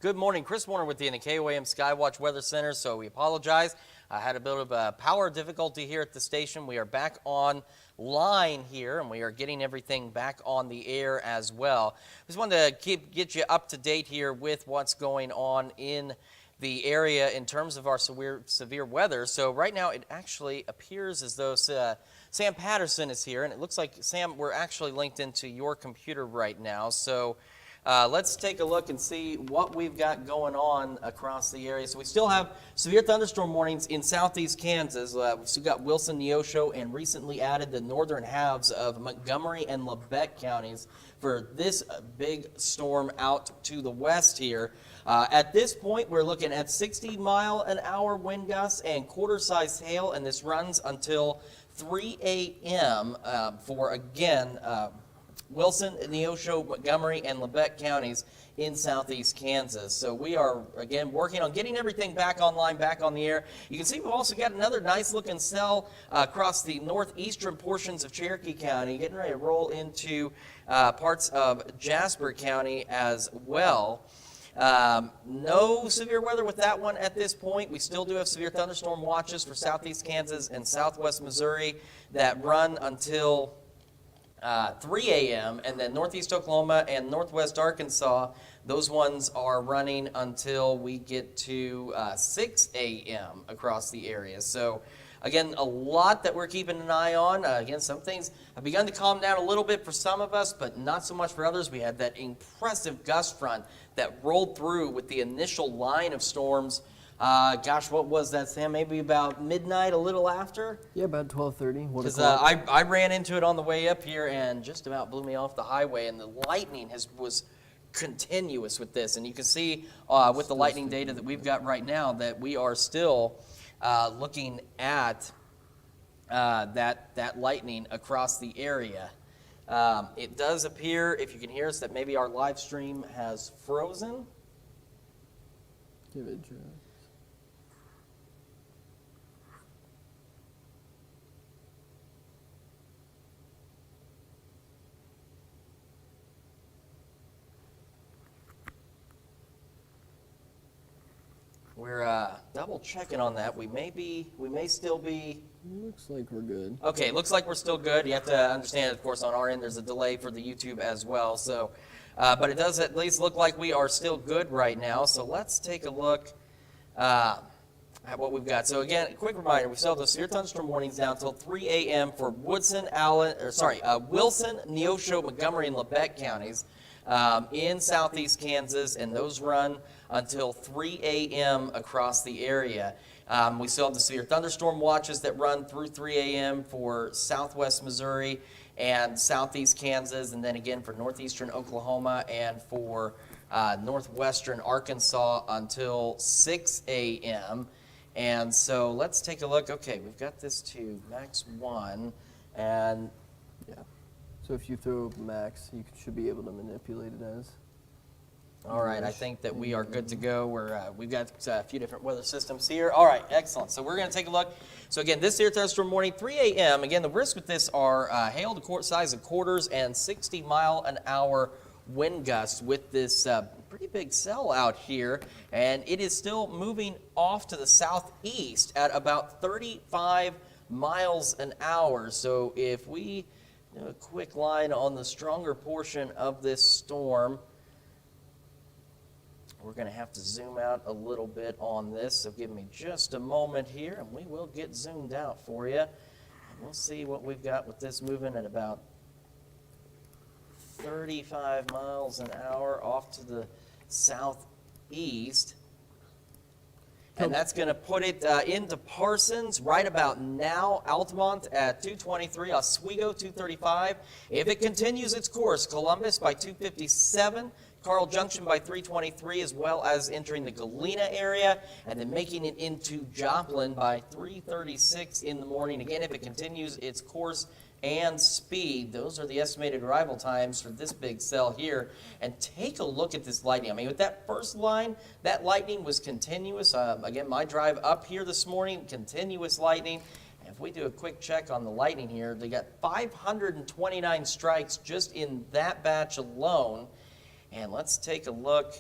Good morning, Chris Warner with the KOAM Skywatch Weather Center. So we apologize. I had a bit of a power difficulty here at the station. We are back on line here, and we are getting everything back on the air as well. Just wanted to get you up to date here with what's going on in the area in terms of our severe weather. So right now it actually appears as though Sam Patterson is here, and it looks like, Sam, we're actually linked into your computer right now. So let's take a look and see what we've got going on across the area. So we still have severe thunderstorm warnings in southeast Kansas. We've still got Wilson, Neosho, and recently added the northern halves of Montgomery and Labette counties for this big storm out to the west here. At this point, we're looking at 60-mile-an-hour wind gusts and quarter-sized hail, and this runs until 3 a.m. For, again, Wilson, Neosho, Montgomery, and Labette counties in southeast Kansas. So we are, again, working on getting everything back online, back on the air. You can see we've also got another nice-looking cell across the northeastern portions of Cherokee County, getting ready to roll into parts of Jasper County as well. No severe weather with that one at this point. We still do have severe thunderstorm watches for southeast Kansas and southwest Missouri that run until 3 a.m. and then northeast Oklahoma and northwest Arkansas, those ones are running until we get to 6 a.m. across the area. So again, a lot that we're keeping an eye on. Again, some things have begun to calm down a little bit for some of us, but not so much for others. We had that impressive gust front that rolled through with the initial line of storms. Gosh, what was that, Sam? Maybe about midnight, a little after? Yeah, about 12:30. Because I ran into it on the way up here and just about blew me off the highway, and the lightning was continuous with this. And you can see with the lightning data that we've got right now that we are still looking at that lightning across the area. It does appear, if you can hear us, that maybe our live stream has frozen. Give it just. We're double checking on that. We may still be. Looks like we're good. Okay, looks like we're still good. You have to understand, of course, on our end, there's a delay for the YouTube as well. So, but it does at least look like we are still good right now. So let's take a look at what we've got. So again, a quick reminder: we still have those severe thunderstorm warnings down until 3 a.m. for Wilson, Neosho, Montgomery, and Labette counties in southeast Kansas, and those run until 3 a.m. across the area. We still have the severe thunderstorm watches that run through 3 a.m. for southwest Missouri and southeast Kansas, and then again for northeastern Oklahoma and for northwestern Arkansas until 6 a.m. And so let's take a look. Okay, we've got this to max 1, and yeah. So if you throw max, you should be able to manipulate it as. All right, I think that we are good to go. We've got a few different weather systems here. All right, excellent. So we're going to take a look. So again, this severe thunderstorm warning, 3 a.m. Again, the risks with this are hail to size of quarters and 60-mile-an-hour wind gusts with this pretty big cell out here. And it is still moving off to the southeast at about 35 miles an hour. So if we do a quick line on the stronger portion of this storm, we're going to have to zoom out a little bit on this, so give me just a moment here, and we will get zoomed out for you. And we'll see what we've got with this moving at about 35 miles an hour off to the southeast. And that's going to put it into Parsons right about now. Altamont at 223, Oswego 235. If it continues its course, Columbus by 257. Carl Junction by 323, as well as entering the Galena area, and then making it into Joplin by 3:36 in the morning. Again, if it continues its course and speed, those are the estimated arrival times for this big cell here. And take a look at this lightning. I mean, with that first line, that lightning was continuous. Again, my drive up here this morning, continuous lightning. And if we do a quick check on the lightning here, they got 529 strikes just in that batch alone. And let's take a look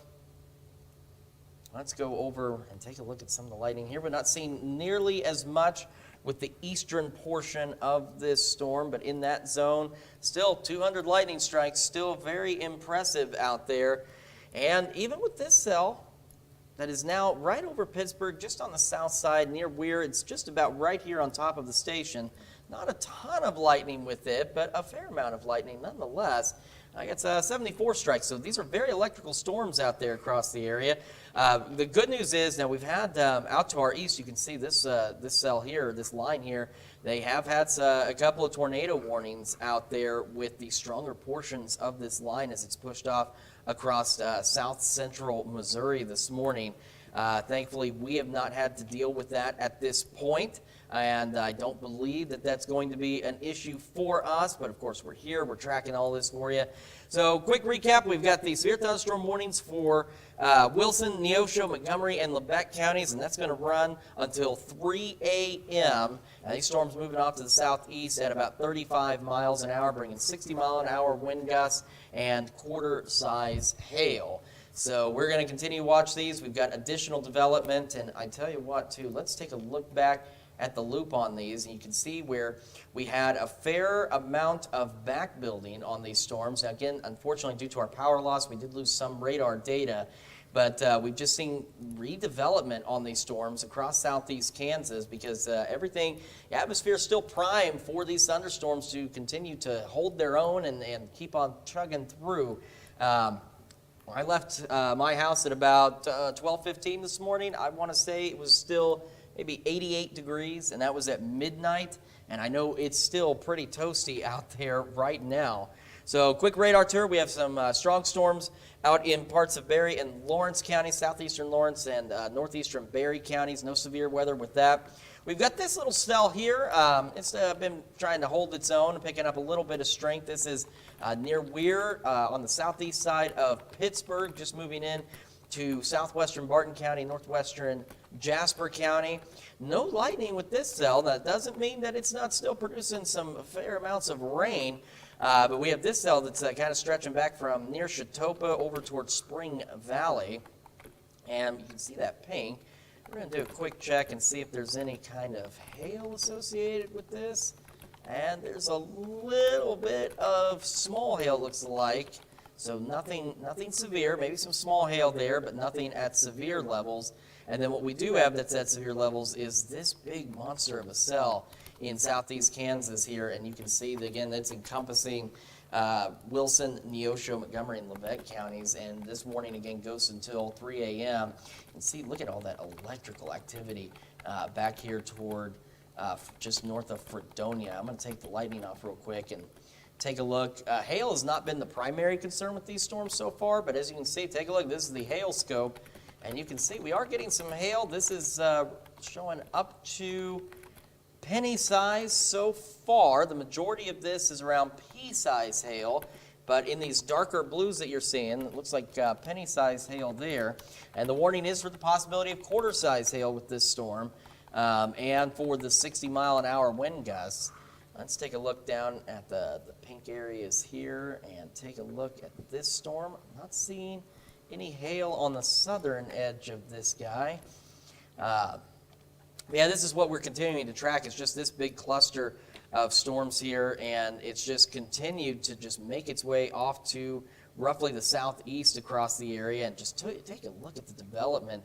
Let's go over and take a look at some of the lightning here. We're not seeing nearly as much with the eastern portion of this storm, but in that zone, still 200 lightning strikes, still very impressive out there. And even with this cell that is now right over Pittsburgh, just on the south side near Weir, it's just about right here on top of the station. Not a ton of lightning with it, but a fair amount of lightning nonetheless. I got 74 strikes, so these are very electrical storms out there across the area. The good news is now we've had out to our east, you can see this this cell here, this line here, they have had a couple of tornado warnings out there with the stronger portions of this line as it's pushed off across south central Missouri this morning. Thankfully, we have not had to deal with that at this point, and I don't believe that that's going to be an issue for us, but of course we're here, we're tracking all this for you. So quick recap, we've got the severe thunderstorm warnings for Wilson, Neosho, Montgomery, and Lebec counties, and that's going to run until 3 a.m. These storms moving off to the southeast at about 35 miles an hour, bringing 60-mile-an-hour wind gusts and quarter-size hail. So we're going to continue to watch these. We've got additional development, and I tell you what, too, let's take a look back at the loop on these, and you can see where we had a fair amount of back building on these storms. Now, again, unfortunately, due to our power loss, we did lose some radar data, but we've just seen redevelopment on these storms across southeast Kansas because the atmosphere is still primed for these thunderstorms to continue to hold their own and keep on chugging through. I left my house at about 12:15 this morning. I want to say it was still maybe 88 degrees, and that was at midnight. And I know it's still pretty toasty out there right now. So quick radar tour. We have some strong storms out in parts of Berry and Lawrence County, southeastern Lawrence and northeastern Berry counties. No severe weather with that. We've got this little cell here. It's been trying to hold its own and picking up a little bit of strength. This is near Weir on the southeast side of Pittsburgh, just moving in to southwestern Barton County, northwestern Jasper County. No lightning with this cell. That doesn't mean that it's not still producing some fair amounts of rain. But we have this cell that's kind of stretching back from near Chetopa over towards Spring Valley. And you can see that pink. We're going to do a quick check and see if there's any kind of hail associated with this. And there's a little bit of small hail, looks like. So nothing severe, maybe some small hail there, but nothing at severe levels. And then what we do have that's at severe levels is this big monster of a cell in southeast Kansas here. And you can see, that, again, that's encompassing Wilson, Neosho, Montgomery, and Lebec counties. And this warning, again, goes until 3 a.m. And see, look at all that electrical activity back here toward just north of Fredonia. I'm going to take the lightning off real quick and take a look. Hail has not been the primary concern with these storms so far, but as you can see, take a look. This is the hail scope, and you can see we are getting some hail. This is showing up to penny size so far. The majority of this is around pea-size hail, but in these darker blues that you're seeing, it looks like penny-size hail there. And the warning is for the possibility of quarter-size hail with this storm and for the 60-mile-an-hour wind gusts. Let's take a look down at the pink areas here and take a look at this storm. I'm not seeing any hail on the southern edge of this guy. Yeah, this is what we're continuing to track. It's just this big cluster of storms here, and it's just continued to just make its way off to roughly the southeast across the area. And just take a look at the development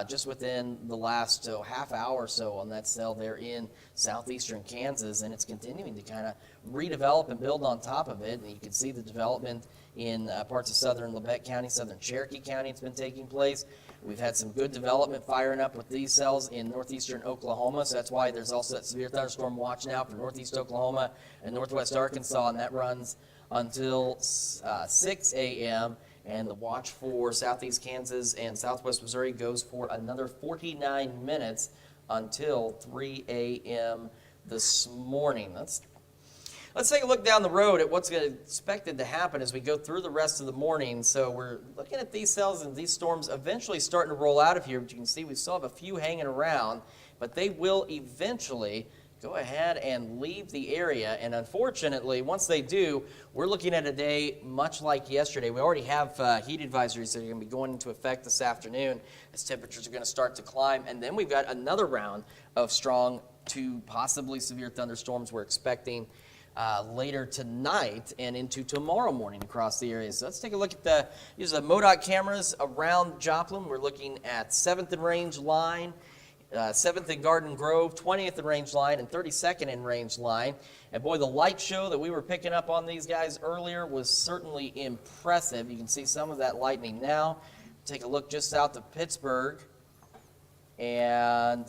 just within the last half hour or so on that cell there in southeastern Kansas, and it's continuing to kind of redevelop and build on top of it. And you can see the development in parts of southern Lebec County, southern Cherokee County. It's been taking place. We've had some good development firing up with these cells in northeastern Oklahoma, so that's why there's also that severe thunderstorm watch now for northeast Oklahoma and northwest Arkansas, and that runs until 6 a.m., and the watch for southeast Kansas and southwest Missouri goes for another 49 minutes until 3 a.m. this morning. Let's take a look down the road at what's expected to happen as we go through the rest of the morning. So we're looking at these cells and these storms eventually starting to roll out of here. But you can see we still have a few hanging around, but they will eventually go ahead and leave the area. And unfortunately, once they do, we're looking at a day much like yesterday. We already have heat advisories that are going to be going into effect this afternoon as temperatures are going to start to climb. And then we've got another round of strong to possibly severe thunderstorms we're expecting later tonight and into tomorrow morning across the area. So let's take a look at use the MoDOT cameras around Joplin. We're looking at 7th and Range Line, 7th and Garden Grove, 20th and Range Line, and 32nd and Range Line. And boy, the light show that we were picking up on these guys earlier was certainly impressive. You can see some of that lightning now. Take a look just south of Pittsburgh, and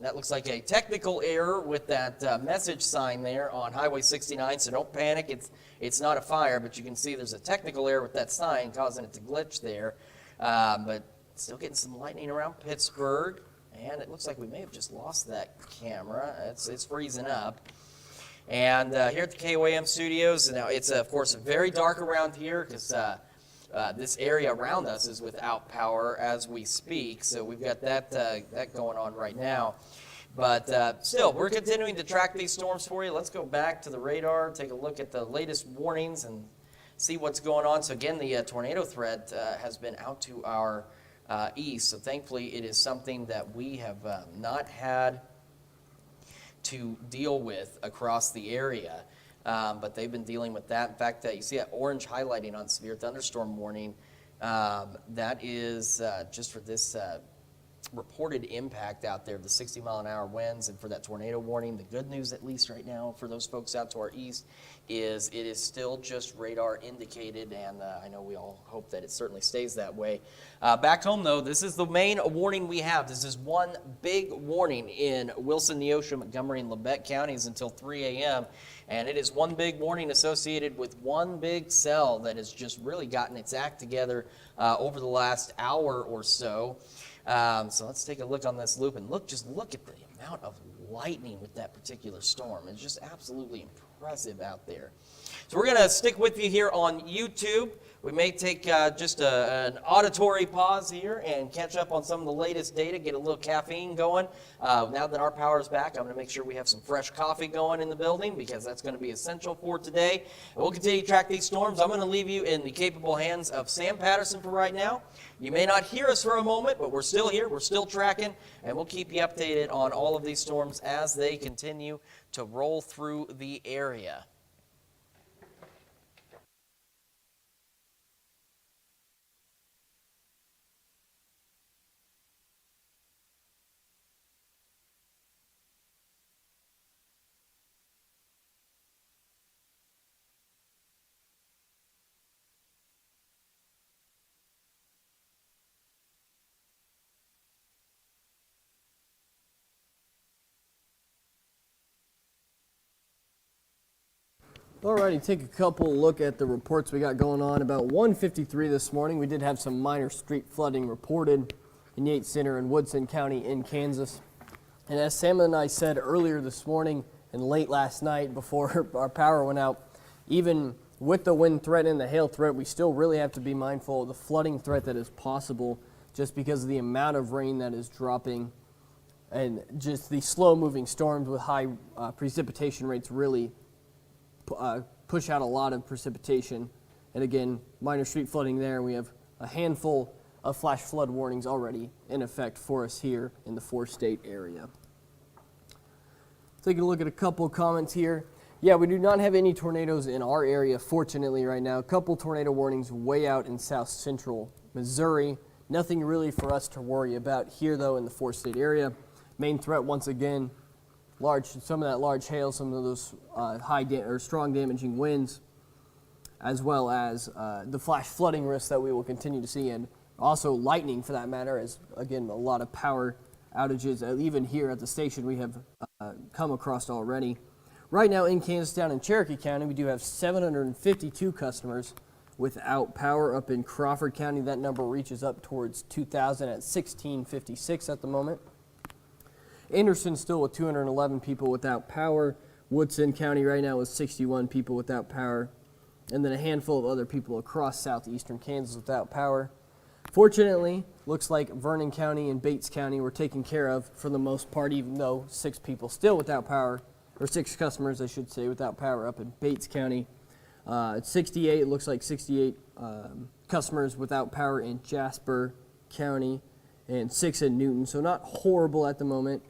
that looks like a technical error with that message sign there on Highway 69, so don't panic. It's not a fire, but you can see there's a technical error with that sign causing it to glitch there. But still getting some lightning around Pittsburgh, and it looks like we may have just lost that camera. It's freezing up. And here at the KOAM studios, now it's, of course, very dark around here because this area around us is without power as we speak, so we've got that going on right now. But still, we're continuing to track these storms for you. Let's go back to the radar, take a look at the latest warnings, and see what's going on. So again, the tornado threat has been out to our east, so thankfully it is something that we have not had to deal with across the area. But they've been dealing with that. In fact, you see that orange highlighting on severe thunderstorm warning. That is just for this reported impact out there, the 60-mile-an-hour winds, and for that tornado warning. The good news, at least right now, for those folks out to our east, is it is still just radar indicated, and I know we all hope that it certainly stays that way. Back home, though, this is the main warning we have. This is one big warning in Wilson, Neosho, Montgomery, and Labette counties until 3 a.m., and it is one big warning associated with one big cell that has just really gotten its act together over the last hour or so. So let's take a look on this loop and just look at the amount of lightning with that particular storm. It's just absolutely impressive out there. So we're going to stick with you here on YouTube. We may take just an auditory pause here and catch up on some of the latest data, get a little caffeine going. Now that our power is back, I'm going to make sure we have some fresh coffee going in the building because that's going to be essential for today. And we'll continue to track these storms. I'm going to leave you in the capable hands of Sam Patterson for right now. You may not hear us for a moment, but we're still here. We're still tracking, and we'll keep you updated on all of these storms as they continue to roll through the area. Alrighty, take a couple look at the reports we got going on. About 1:53 this morning, we did have some minor street flooding reported in Yates Center and Woodson County in Kansas. And as Sam and I said earlier this morning and late last night before our power went out, even with the wind threat and the hail threat, we still really have to be mindful of the flooding threat that is possible just because of the amount of rain that is dropping and just the slow-moving storms with high precipitation rates really push out a lot of precipitation. And again, minor street flooding there. We have a handful of flash flood warnings already in effect for us here in the four-state area. Taking a look at a couple comments here. Yeah, we do not have any tornadoes in our area, fortunately, right now. A couple tornado warnings way out in south central Missouri. Nothing really for us to worry about here, though, in the four-state area. Main threat, once again, some of that large hail, some of those strong damaging winds, as well as the flash flooding risk that we will continue to see, and also lightning for that matter, as again a lot of power outages, even here at the station we have come across already. Right now in Kansas Town and Cherokee County, we do have 752 customers without power. Up in Crawford County, that number reaches up towards 2,000 at 1,656 at the moment. Anderson still with 211 people without power. Woodson County right now with 61 people without power. And then a handful of other people across southeastern Kansas without power. Fortunately, looks like Vernon County and Bates County were taken care of for the most part, even though 6 people still without power, or 6 customers, I should say, without power up in Bates County. 68, it looks like 68 customers without power in Jasper County, and 6 in Newton. So not horrible at the moment.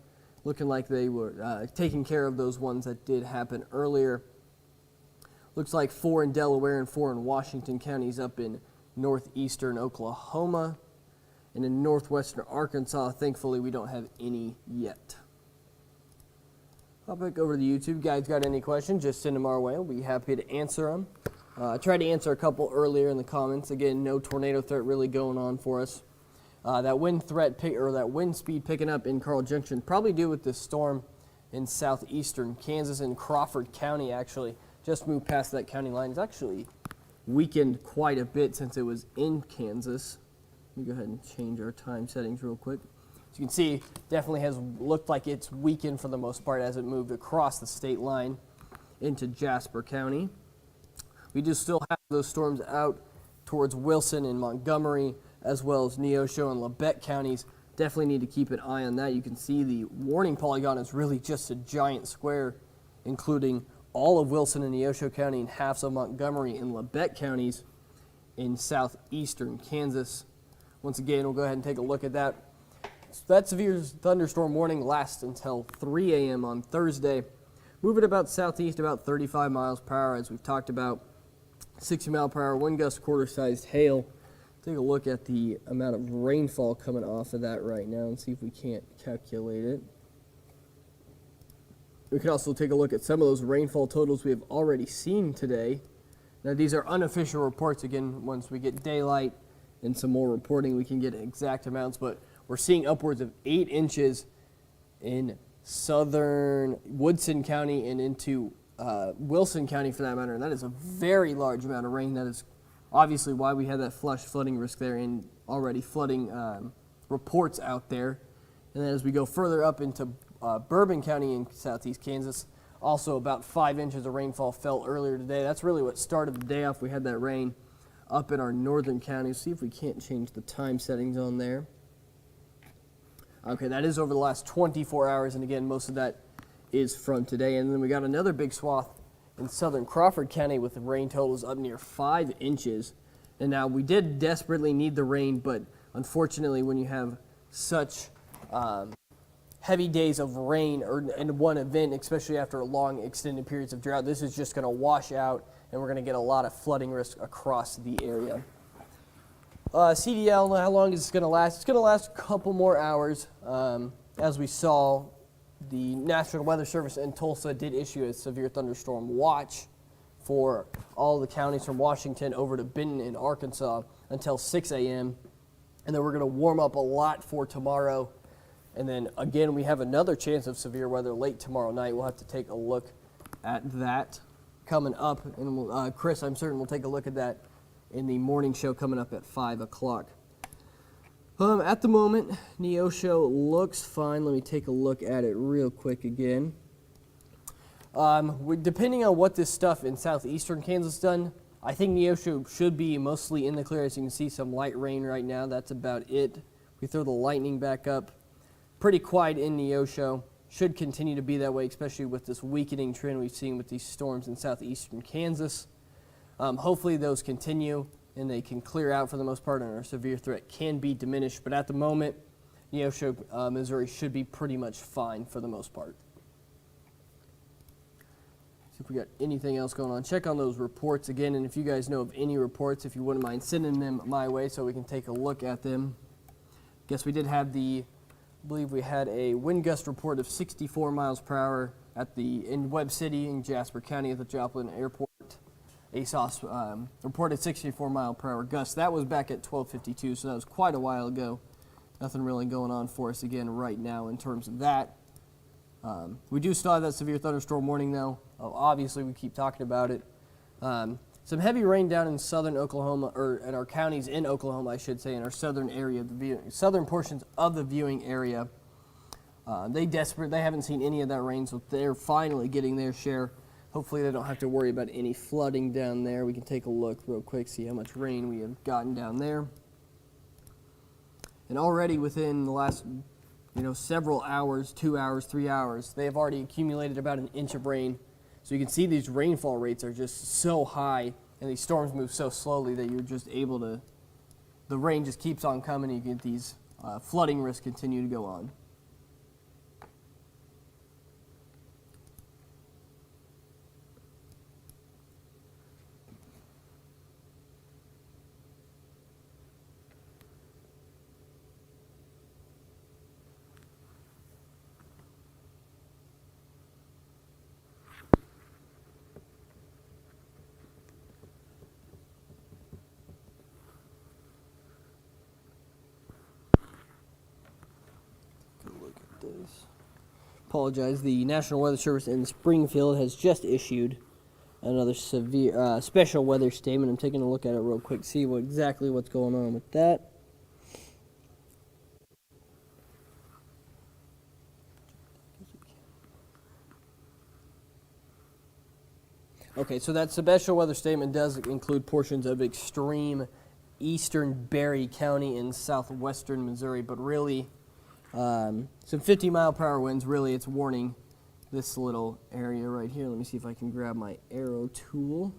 Looking like they were taking care of those ones that did happen earlier. Looks like 4 in Delaware and 4 in Washington counties up in northeastern Oklahoma. And in northwestern Arkansas, thankfully, we don't have any yet. Hop back over to the YouTube. Guys, got any questions, just send them our way. We'll be happy to answer them. I tried to answer a couple earlier in the comments. Again, no tornado threat really going on for us. That wind speed picking up in Carl Junction, probably due with this storm in southeastern Kansas and Crawford County. Actually, just moved past that county line. It's actually weakened quite a bit since it was in Kansas. Let me go ahead and change our time settings real quick. As you can see, definitely has looked like it's weakened for the most part as it moved across the state line into Jasper County. We do still have those storms out towards Wilson and Montgomery, as well as Neosho and Labette counties. Definitely need to keep an eye on that. You can see the warning polygon is really just a giant square, including all of Wilson and Neosho County and halves of Montgomery and Labette counties in southeastern Kansas. Once again, we'll go ahead and take a look at that. So that severe thunderstorm warning lasts until 3 a.m. on Thursday. Moving about southeast, about 35 miles per hour, as we've talked about. 60 mile per hour wind gust, quarter-sized hail. Take a look at the amount of rainfall coming off of that right now and see if we can't calculate it. We can also take a look at some of those rainfall totals we have already seen today. Now, these are unofficial reports. Again, once we get daylight and some more reporting, we can get exact amounts, but we're seeing upwards of 8 inches in southern Woodson County and into Wilson County for that matter, and that is a very large amount of rain. That is obviously why we had that flash flooding risk there and already flooding reports out there. And then as we go further up into Bourbon County in southeast Kansas, also about 5 inches of rainfall fell earlier today. That's really what started the day off. We had that rain up in our northern counties. See if we can't change the time settings on there. Okay, that is over the last 24 hours, and again, most of that is from today. And then we got another big swath in southern Crawford County with the rain totals up near 5 inches. And now we did desperately need the rain, but unfortunately when you have such heavy days of rain in one event, especially after long extended periods of drought, this is just going to wash out and we're going to get a lot of flooding risk across the area. CDL, how long is this going to last? It's going to last a couple more hours. As we saw, the National Weather Service in Tulsa did issue a severe thunderstorm watch for all the counties from Washington over to Benton in Arkansas until 6 a.m. And then we're going to warm up a lot for tomorrow. And then again, we have another chance of severe weather late tomorrow night. We'll have to take a look at that coming up. And we'll, Chris, I'm certain we'll take a look at that in the morning show coming up at 5 o'clock. At the moment, Neosho looks fine. Let me take a look at it real quick again. Depending on what this stuff in southeastern Kansas done, I think Neosho should be mostly in the clear. As you can see, some light rain right now. That's about it. We throw the lightning back up. Pretty quiet in Neosho. Should continue to be that way, especially with this weakening trend we've seen with these storms in southeastern Kansas. Hopefully those continue and they can clear out for the most part and our severe threat can be diminished. But at the moment, Neosho, Missouri should be pretty much fine for the most part. See if we got anything else going on. Check on those reports again, and if you guys know of any reports, if you wouldn't mind sending them my way so we can take a look at them. Guess we did have I believe we had a wind gust report of 64 miles per hour in Webb City in Jasper County at the Joplin Airport. ASOS reported 64 mile per hour gusts. That was back at 12:52, so that was quite a while ago. Nothing really going on for us again right now in terms of that. We do still have that severe thunderstorm warning though. Obviously, we keep talking about it. Some heavy rain down in southern Oklahoma, or in our counties in Oklahoma, I should say, in our southern area, southern portions of the viewing area. They haven't seen any of that rain, so they're finally getting their share. Hopefully they don't have to worry about any flooding down there. We can take a look real quick, see how much rain we have gotten down there. And already within the last, several hours, 2 hours, 3 hours, they have already accumulated about an inch of rain. So you can see these rainfall rates are just so high, and these storms move so slowly that you're just able to, the rain just keeps on coming, and you get these flooding risks continue to go on. Apologize. The National Weather Service in Springfield has just issued another severe special weather statement. I'm taking a look at it real quick, see exactly what's going on with that. Okay, so that special weather statement does include portions of extreme eastern Berry County in southwestern Missouri, but really some 50-mile-per-hour winds. Really, it's warning this little area right here. Let me see if I can grab my arrow tool.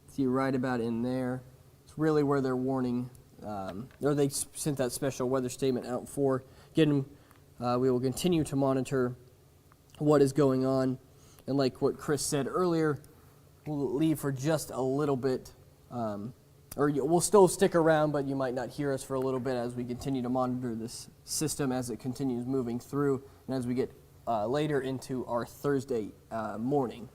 See, right about in there. It's really where they're warning, or they sent that special weather statement out for. Again, we will continue to monitor what is going on. And like what Chris said earlier, we'll leave for just a little bit, or we'll still stick around, but you might not hear us for a little bit as we continue to monitor this system as it continues moving through and as we get later into our Thursday morning.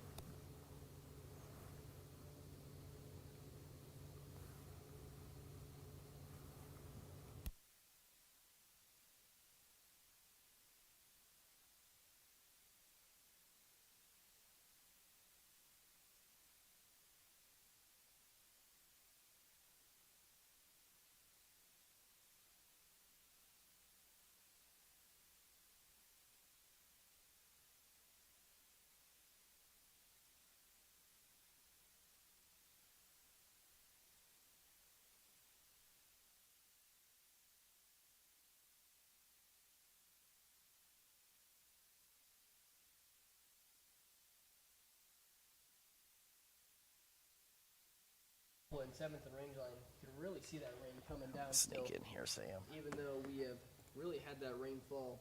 And 7th and Range Line, you can really see that rain coming down. Sneak in here, Sam. Even though we have really had that rainfall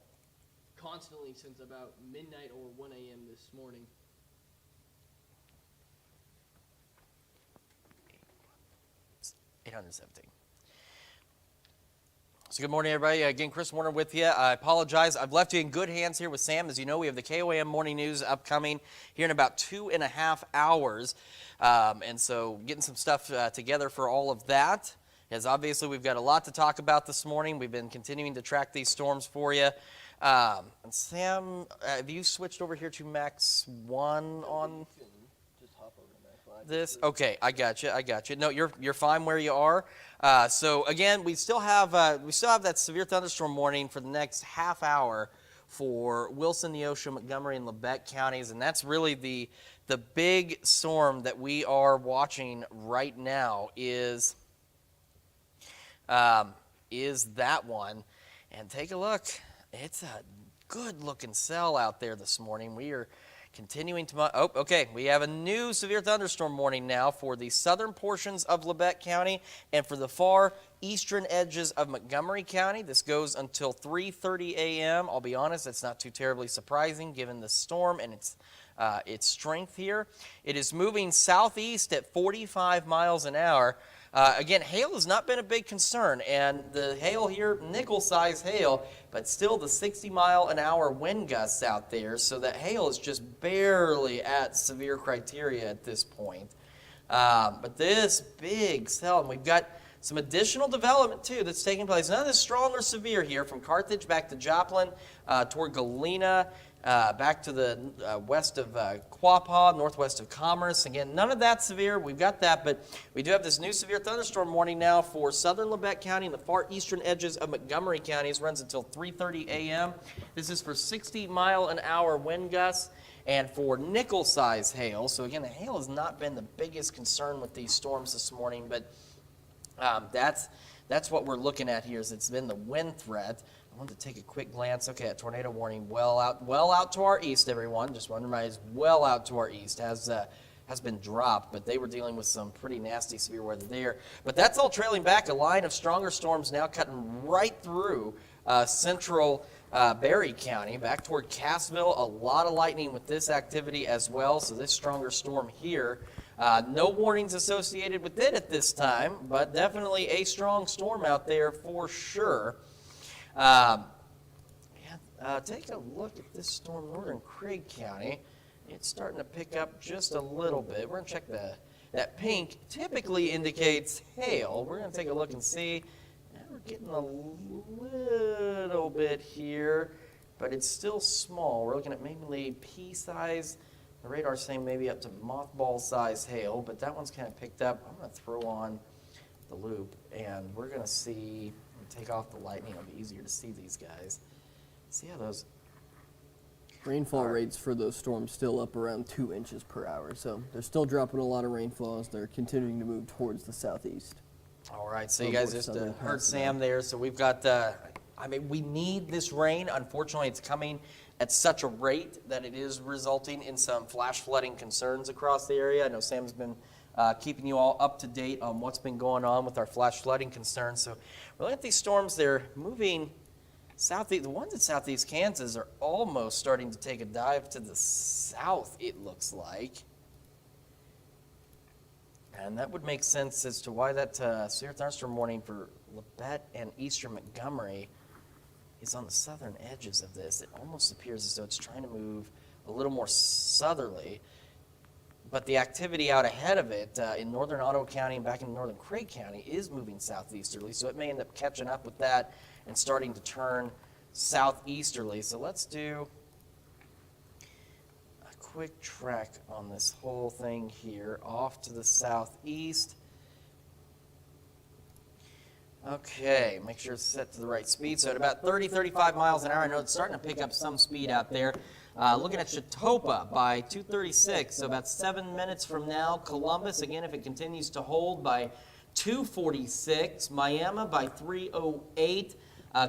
constantly since about midnight or 1 a.m. this morning. It's 817. So good morning, everybody. Again, Chris Warner with you. I apologize. I've left you in good hands here with Sam. As you know, we have the KOAM Morning News upcoming here in about 2.5 hours. And so getting some stuff together for all of that. As obviously, we've got a lot to talk about this morning. We've been continuing to track these storms for you. And Sam, have you switched over here to Max 1 on this? Okay, I got you. No, you're fine where you are. So again, we still have that severe thunderstorm warning for the next half hour for Wilson, Neosho, Montgomery, and Labette counties, and that's really the big storm that we are watching right now is that one. And take a look. It's a good-looking cell out there this morning. We are continuing to, we have a new severe thunderstorm warning now for the southern portions of Labette County and for the far eastern edges of Montgomery County. This goes until 3:30 a.m. I'll be honest, it's not too terribly surprising given the storm and its strength here. It is moving southeast at 45 miles an hour. Again, hail has not been a big concern, and the hail here, nickel-sized hail, but still the 60-mile-an-hour wind gusts out there, so that hail is just barely at severe criteria at this point. But this big cell, and we've got some additional development, too, that's taking place. None of this strong or severe here, from Carthage back to Joplin, toward Galena, back to the west of Quapaw, northwest of Commerce. Again, none of that severe. We've got that, but we do have this new severe thunderstorm warning now for southern Labette County and the far eastern edges of Montgomery County. It runs until 3:30 a.m. This is for 60-mile-an-hour wind gusts and for nickel-sized hail. So again, the hail has not been the biggest concern with these storms this morning, but That's what we're looking at here. Is it's been the wind threat. I wanted to take a quick glance. Okay, a tornado warning well out to our east. Everyone, just want to remind you, well out to our east has been dropped, but they were dealing with some pretty nasty severe weather there. But that's all trailing back. A line of stronger storms now cutting right through central Berry County, back toward Cassville. A lot of lightning with this activity as well. So this stronger storm here. No warnings associated with it at this time, but definitely a strong storm out there for sure. Take a look at this storm, northern Craig County. It's starting to pick up just a little bit. We're going to check that pink. Typically indicates hail. We're going to take a look and see. We're getting a little bit here, but it's still small. We're looking at mainly pea size. The radar's saying maybe up to mothball size hail, but that one's kind of picked up. I'm going to throw on the loop, and we're going to see, take off the lightning. It'll be easier to see these guys. See how those... Rainfall rates for those storms still up around 2 inches per hour, so they're still dropping a lot of rainfall as they're continuing to move towards the southeast. All right, so you guys just heard Sam there. So we've got, we need this rain. Unfortunately, it's coming at such a rate that it is resulting in some flash flooding concerns across the area. I know Sam's been keeping you all up to date on what's been going on with our flash flooding concerns. So we're looking at these storms. They're moving southeast. The ones in southeast Kansas are almost starting to take a dive to the south, it looks like. And that would make sense as to why that severe thunderstorm warning for Labette and eastern Montgomery is on the southern edges of this. It almost appears as though it's trying to move a little more southerly. But the activity out ahead of it in northern Ottawa County and back in northern Craig County is moving southeasterly. So it may end up catching up with that and starting to turn southeasterly. So let's do quick track on this whole thing here off to the southeast. Okay, make sure it's set to the right speed. So at about 30-35 miles an hour, I know it's starting to pick up some speed out there. Looking at Chautauqua by 2:36, so about 7 minutes from now. Columbus, again, if it continues to hold, by 2:46. Miami by 3:08.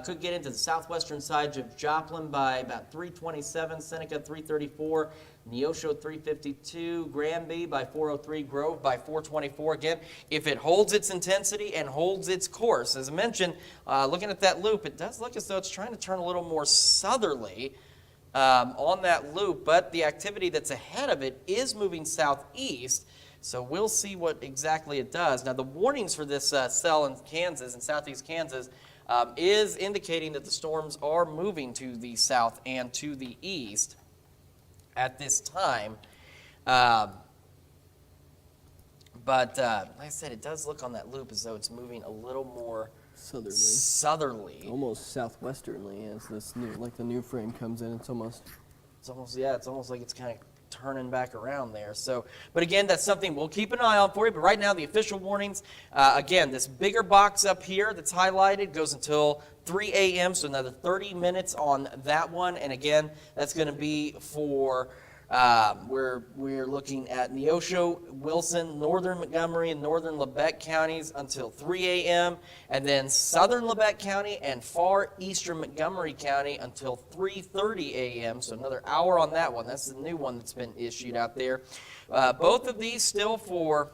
Could get into the southwestern side of Joplin by about 3:27. Seneca 3:34. Neosho 3:52. Granby by 4:03. Grove by 4:24. Again, if it holds its intensity and holds its course, as I mentioned, looking at that loop, it does look as though it's trying to turn a little more southerly on that loop, but the activity that's ahead of it is moving southeast. So we'll see what exactly it does. Now, the warnings for this cell in Kansas, in southeast Kansas, is indicating that the storms are moving to the south and to the east at this time. But like I said, it does look on that loop as though it's moving a little more southerly. Almost southwesternly as this new, like the new frame comes in. It's almost like it's kind of turning back around there. So, but again, that's something we'll keep an eye on for you. But right now, the official warnings, again, this bigger box up here that's highlighted goes until 3 a.m., so another 30 minutes on that one. And again, that's going to be for, we're looking at Neosho, Wilson, northern Montgomery, and northern Labette counties until 3 a.m., and then southern Labette County and far eastern Montgomery County until 3:30 a.m., so another hour on that one. That's the new one that's been issued out there. Both of these still for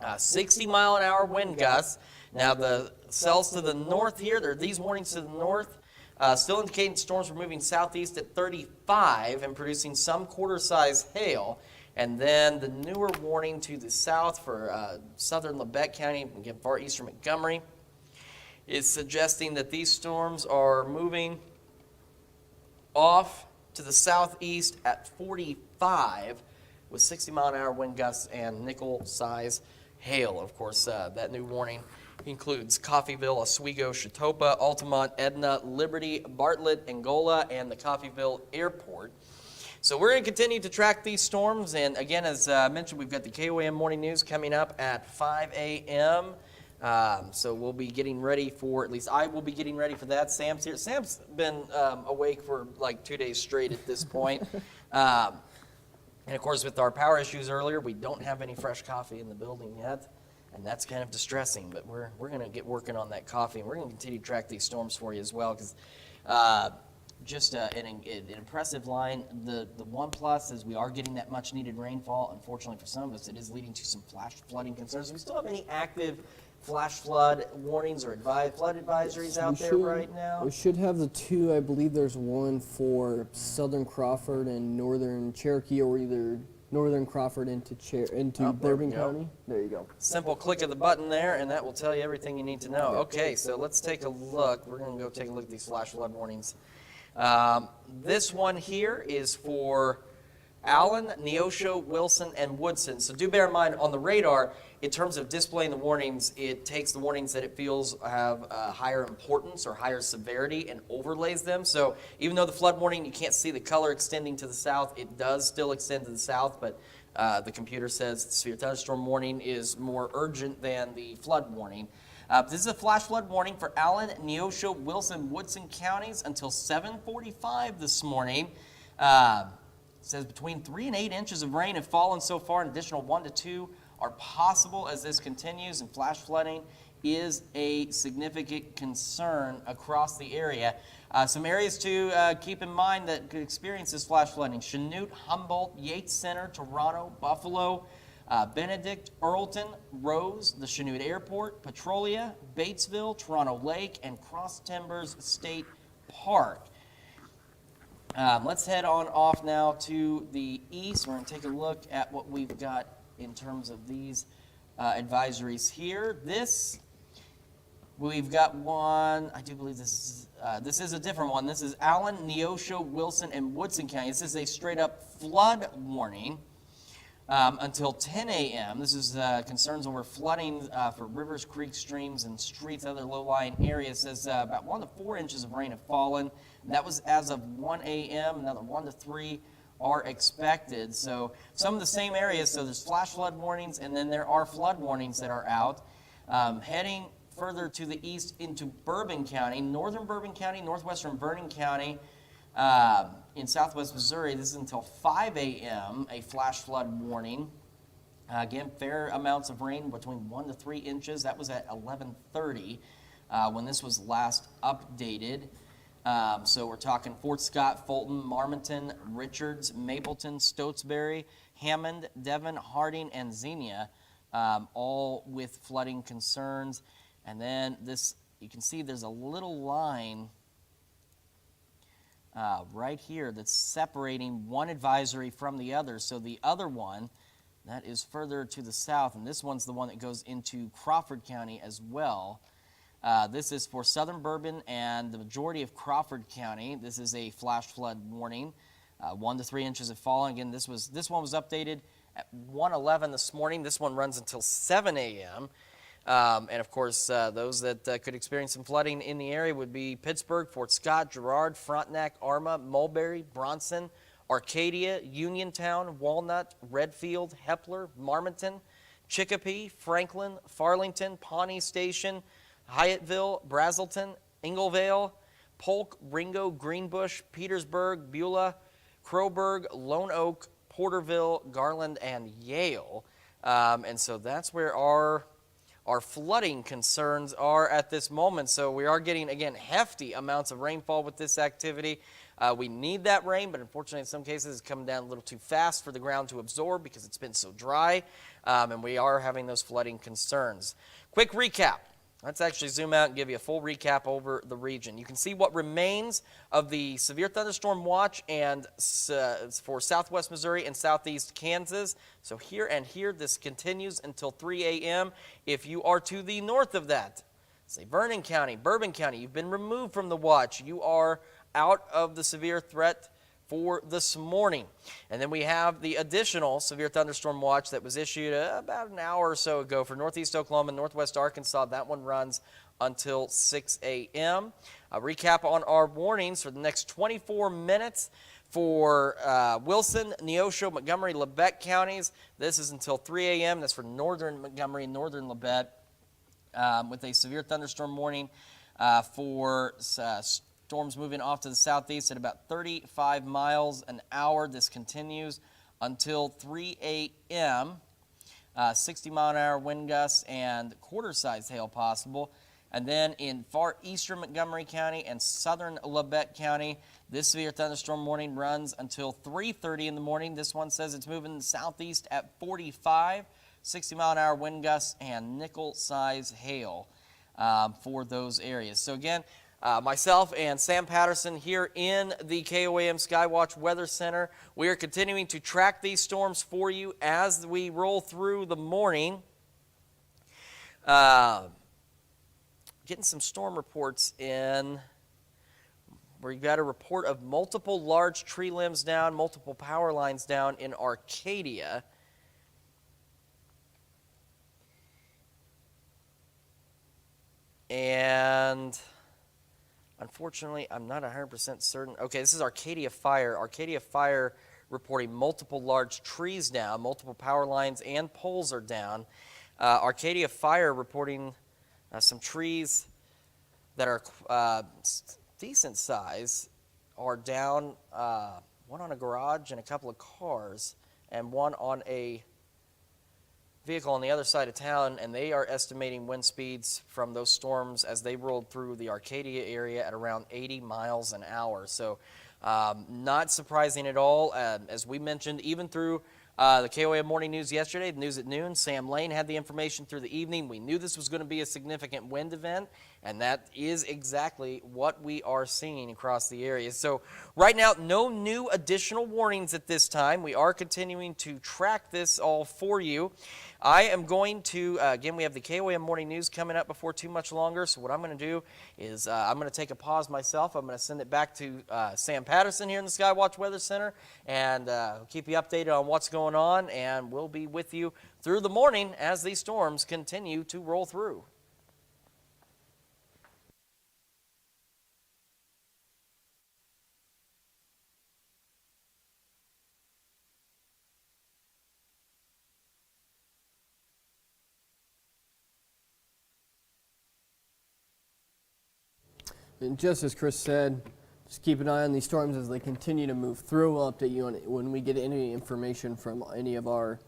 60-mile-an-hour wind gusts. Now, the cells to the north here, there are these warnings to the north, still indicating storms were moving southeast at 35 and producing some quarter-size hail. And then the newer warning to the south for southern Labette County, again, far eastern Montgomery, is suggesting that these storms are moving off to the southeast at 45 with 60-mile-an-hour wind gusts and nickel-size hail. Of course, that new warning includes Coffeyville, Oswego, Chautauqua, Altamont, Edna, Liberty, Bartlett, Angola, and the Coffeyville Airport. So we're going to continue to track these storms. And again, as mentioned, we've got the KOAM Morning News coming up at 5 a.m. So we'll be getting ready for, at least I will be getting ready for that. Sam's here. Sam's been awake for like 2 days straight at this point. And of course, with our power issues earlier, we don't have any fresh coffee in the building yet. and that's kind of distressing. But we're going to get working on that coffee, and we're going to continue to track these storms for you as well, because just an impressive line. The one plus is we are getting that much needed rainfall. Unfortunately for some of us, it is leading to some flash flooding concerns. Do we still have any active flash flood warnings or flood advisories out there right now? We should have the two. I believe there's one for Southern Crawford and Northern Cherokee, or either Northern Crawford into Bourbon County. There you go. Simple click of the button there, and that will tell you everything you need to know. Okay, so let's take a look. We're going to go take a look at these flash flood warnings. This one here is for Allen, Neosho, Wilson, and Woodson. So do bear in mind, on the radar, in terms of displaying the warnings, it takes the warnings that it feels have higher importance or higher severity and overlays them. So even though the flood warning, you can't see the color extending to the south, it does still extend to the south, but the computer says the severe thunderstorm warning is more urgent than the flood warning. This is a flash flood warning for Allen, Neosho, Wilson, Woodson counties until 7:45 this morning. It says between 3 and 8 inches of rain have fallen so far. An additional 1 to 2 are possible as this continues, and flash flooding is a significant concern across the area. Some areas to keep in mind that could experience this flash flooding: Chanute, Humboldt, Yates Center, Toronto, Buffalo, Benedict, Earlton, Rose, the Chanute Airport, Petrolia, Batesville, Toronto Lake, and Cross Timbers State Park. Let's head on off now to the east. We're going to take a look at what we've got in terms of these advisories here. We've got one, I do believe this is a different one. This is Allen, Neosho, Wilson, and Woodson County. This is a straight up flood warning until 10 a.m. This is concerns over flooding for rivers, creeks, streams, and streets, other low-lying areas. It says about 1 to 4 inches of rain have fallen. That was as of 1 a.m. Another 1 to 3 are expected. So some of the same areas. So there's flash flood warnings, and then there are flood warnings that are out. Heading further to the east into Bourbon County, northern Bourbon County, northwestern Vernon County, in southwest Missouri. This is until 5 a.m. a flash flood warning. Again, fair amounts of rain between 1 to 3 inches. That was at 11:30 when this was last updated. So we're talking Fort Scott, Fulton, Marmonton, Richards, Mapleton, Stotesbury, Hammond, Devon, Harding, and Xenia, all with flooding concerns. And then this, you can see there's a little line right here that's separating one advisory from the other. So the other one, that is further to the south, and this one's the one that goes into Crawford County as well. This is for southern Bourbon and the majority of Crawford County. This is a flash flood warning. 1 to 3 inches have fallen. Again, this one was updated at 1:11 this morning. This one runs until 7 a.m. And of course, those that could experience some flooding in the area would be Pittsburgh, Fort Scott, Girard, Frontenac, Arma, Mulberry, Bronson, Arcadia, Uniontown, Walnut, Redfield, Hepler, Marmonton, Chicopee, Franklin, Farlington, Pawnee Station, Hyattville, Brazelton, Inglevale, Polk, Ringo, Greenbush, Petersburg, Beulah, Crowburg, Lone Oak, Porterville, Garland, and Yale. And so that's where our flooding concerns are at this moment. So we are getting, again, hefty amounts of rainfall with this activity. We need that rain, but unfortunately in some cases it's coming down a little too fast for the ground to absorb because it's been so dry, and we are having those flooding concerns. Quick recap. Let's actually zoom out and give you a full recap over the region. You can see what remains of the severe thunderstorm watch and for southwest Missouri and southeast Kansas. So here and here, this continues until 3 a.m. If you are to the north of that, say Vernon County, Bourbon County, you've been removed from the watch. You are out of the severe threat for this morning. And then we have the additional severe thunderstorm watch that was issued about an hour or so ago for northeast Oklahoma and northwest Arkansas. That one runs until 6 a.m. A recap on our warnings for the next 24 minutes for Wilson, Neosho, Montgomery, Labette counties. This is until 3 a.m. That's for northern Montgomery and northern Labette with a severe thunderstorm warning for storms moving off to the southeast at about 35 miles an hour. This continues until 3 a.m. 60-mile-an-hour wind gusts and quarter-sized hail possible. And then in far eastern Montgomery County and southern Labette County, this severe thunderstorm warning runs until 3:30 in the morning. This one says it's moving southeast at 45, 60-mile-an-hour wind gusts and nickel-size hail for those areas. So again, myself and Sam Patterson here in the KOAM Skywatch Weather Center. We are continuing to track these storms for you as we roll through the morning. Getting some storm reports in. We've got a report of multiple large tree limbs down, multiple power lines down in Arcadia. And unfortunately, I'm not 100% certain. Okay, this is Arcadia Fire. Arcadia Fire reporting multiple large trees down, multiple power lines and poles are down. Arcadia Fire reporting some trees that are decent size are down, one on a garage and a couple of cars, and one on a vehicle on the other side of town, and they are estimating wind speeds from those storms as they rolled through the Arcadia area at around 80 miles an hour. So not surprising at all. As we mentioned, even through the KOAM Morning News yesterday, the news at noon, Sam Lane had the information through the evening. We knew this was going to be a significant wind event, and that is exactly what we are seeing across the area. So right now, no new additional warnings at this time. We are continuing to track this all for you. I am going to, again, we have the KOAM Morning News coming up before too much longer, so what I'm going to do is I'm going to take a pause myself. I'm going to send it back to Sam Patterson here in the Skywatch Weather Center, and keep you updated on what's going on, and we'll be with you through the morning as these storms continue to roll through. And just as Chris said, just keep an eye on these storms as they continue to move through. We'll update you on when we get any information from any of our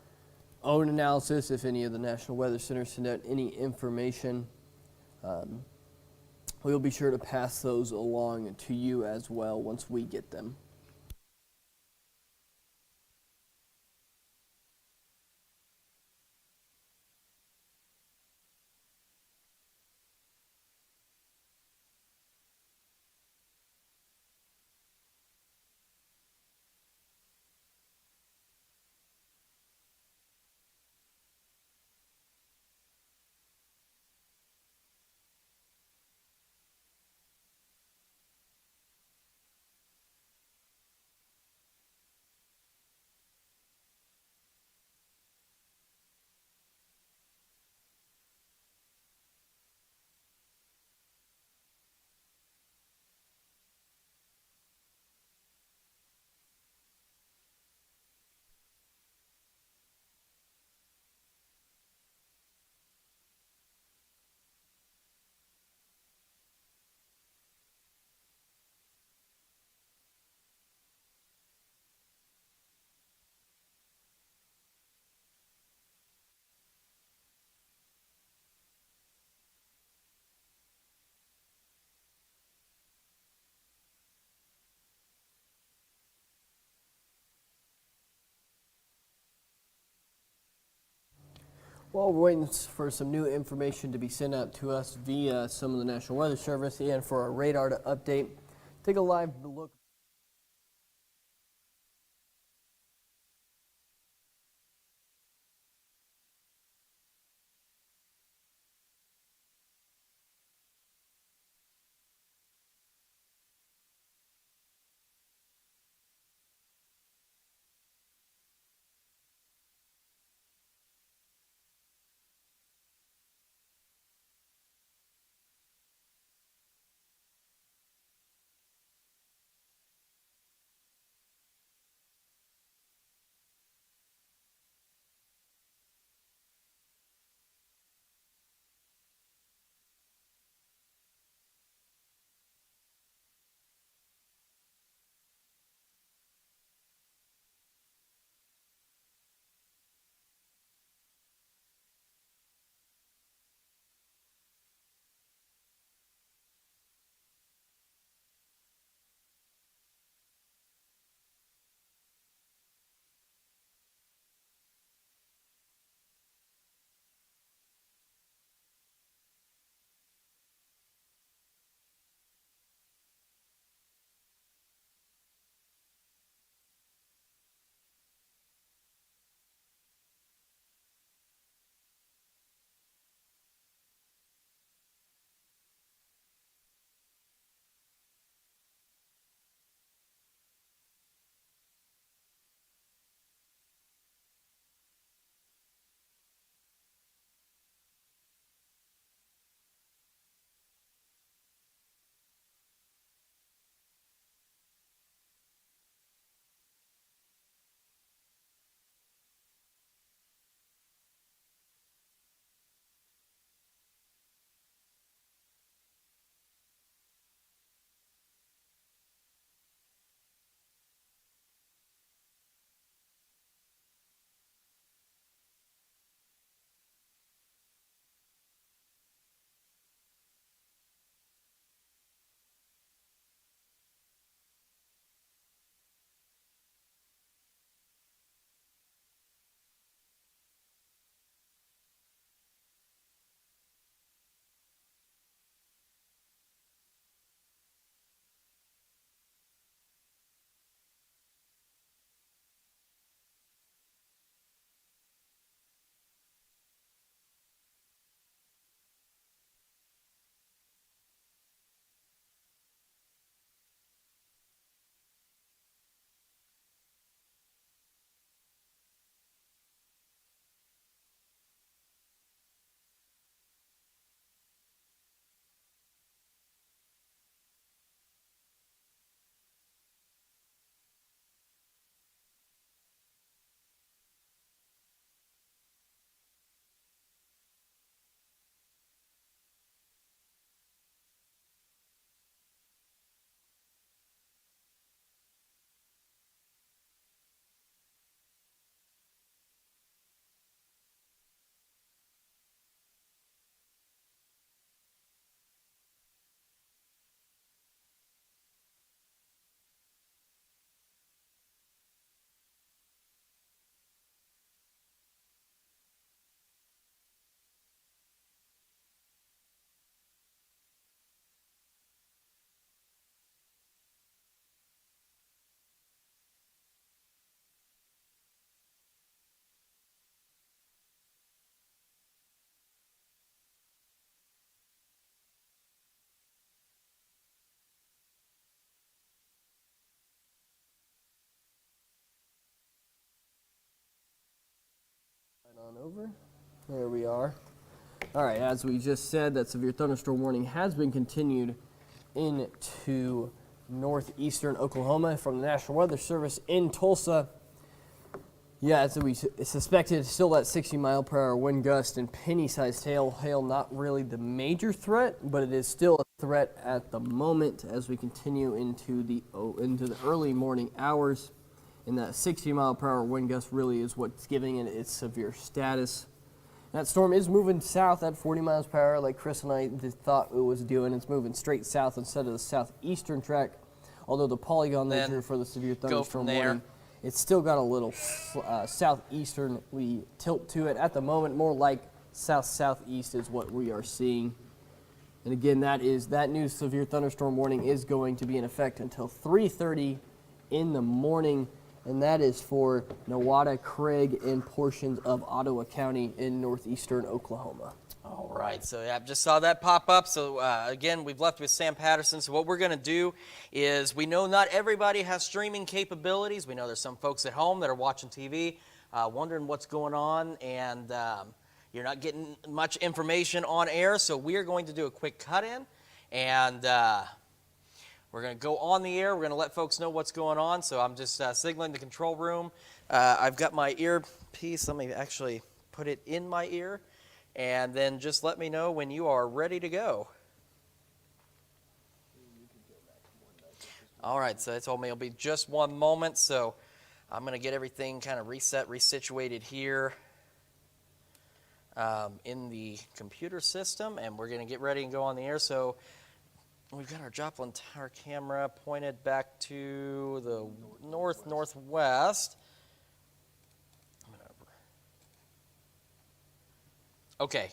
own analysis, if any of the National Weather Center send out any information. We'll be sure to pass those along to you as well once we get them. Well, we're waiting for some new information to be sent out to us via some of the National Weather Service and for our radar to update. Take a live look. on over. There we are. All right, as we just said, that severe thunderstorm warning has been continued into northeastern Oklahoma from the National Weather Service in Tulsa. Yeah, as we suspected, still that 60-mile-per-hour wind gust and penny-sized hail. Hail not really the major threat, but it is still a threat at the moment as we continue into the early morning hours. And that 60-mile-per-hour wind gust really is what's giving it its severe status. That storm is moving south at 40 miles per hour, like Chris and I thought it was doing. It's moving straight south instead of the southeastern track. Although the polygon they drew for the severe thunderstorm warning, it's still got a little southeasternly tilt to it at the moment. More like south-southeast is what we are seeing. And again, that new severe thunderstorm warning is going to be in effect until 3:30 in the morning. And that is for Nowata, Craig, and portions of Ottawa County in northeastern Oklahoma. All right, so yeah, just saw that pop up. So again, we've left with Sam Patterson. So what we're going to do is, we know not everybody has streaming capabilities. We know there's some folks at home that are watching TV, wondering what's going on, and you're not getting much information on air. So we are going to do a quick cut-in, and we're going to go on the air. We're going to let folks know what's going on. So I'm just signaling the control room. I've got my earpiece. Let me actually put it in my ear. And then just let me know when you are ready to go. All right, so they told me it'll be just one moment. So I'm going to get everything kind of reset, resituated here in the computer system. And we're going to get ready and go on the air. So we've got our Joplin Tower camera pointed back to the northwest. Okay.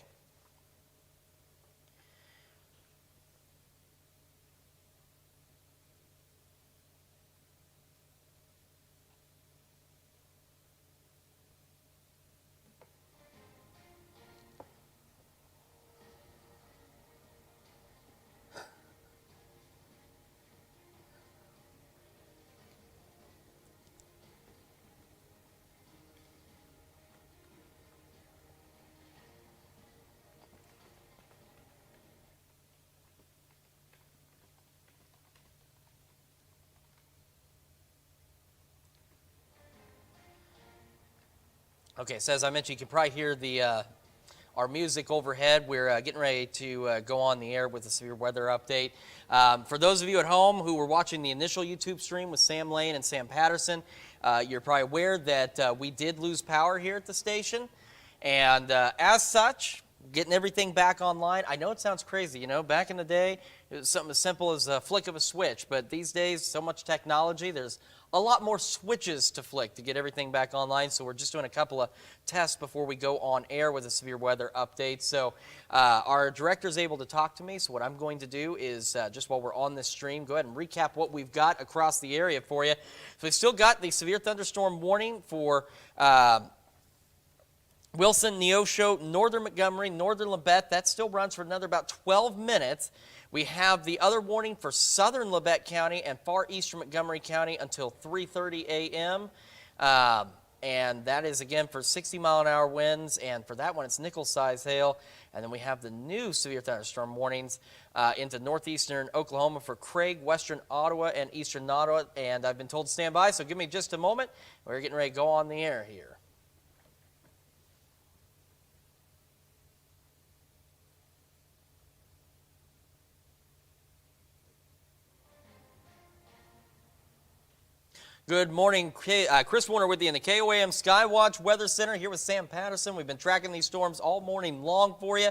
Okay, so as I mentioned, you can probably hear our music overhead. We're getting ready to go on the air with a severe weather update. For those of you at home who were watching the initial YouTube stream with Sam Lane and Sam Patterson, you're probably aware that we did lose power here at the station. And as such, getting everything back online. I know it sounds crazy, you know, back in the day, it was something as simple as a flick of a switch. But these days, so much technology, there's a lot more switches to flick to get everything back online. So we're just doing a couple of tests before we go on air with a severe weather update. So our director is able to talk to me. So what I'm going to do is, just while we're on this stream, go ahead and recap what we've got across the area for you. So we've still got the severe thunderstorm warning for Wilson, Neosho, northern Montgomery, northern Labette. That still runs for another about 12 minutes. We have the other warning for southern Labette County and far eastern Montgomery County until 3:30 a.m. And that is, again, for 60-mile-an-hour winds. And for that one, it's nickel-size hail. And then we have the new severe thunderstorm warnings into northeastern Oklahoma for Craig, western Ottawa, and eastern Ottawa. And I've been told to stand by, so give me just a moment. We're getting ready to go on the air here. Good morning, Chris Warner with you in the KOAM Skywatch Weather Center here with Sam Patterson. We've been tracking these storms all morning long for you.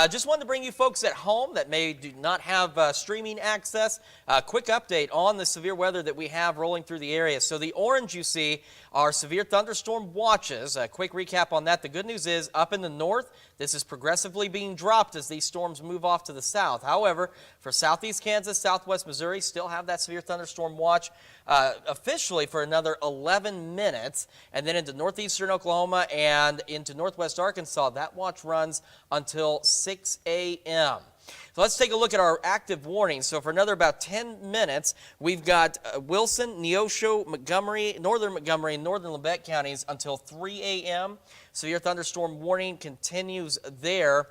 Just wanted to bring you folks at home that do not have streaming access a quick update on the severe weather that we have rolling through the area. So the orange you see are severe thunderstorm watches. A quick recap on that. The good news is up in the north, this is progressively being dropped as these storms move off to the south. However, for southeast Kansas, southwest Missouri, still have that severe thunderstorm watch officially for another 11 minutes. And then into northeastern Oklahoma and into northwest Arkansas, that watch runs until 6 a.m. So let's take a look at our active warnings. So for another about 10 minutes, we've got Wilson, Neosho, Montgomery, and northern Labette counties until 3 a.m. Severe thunderstorm warning continues there.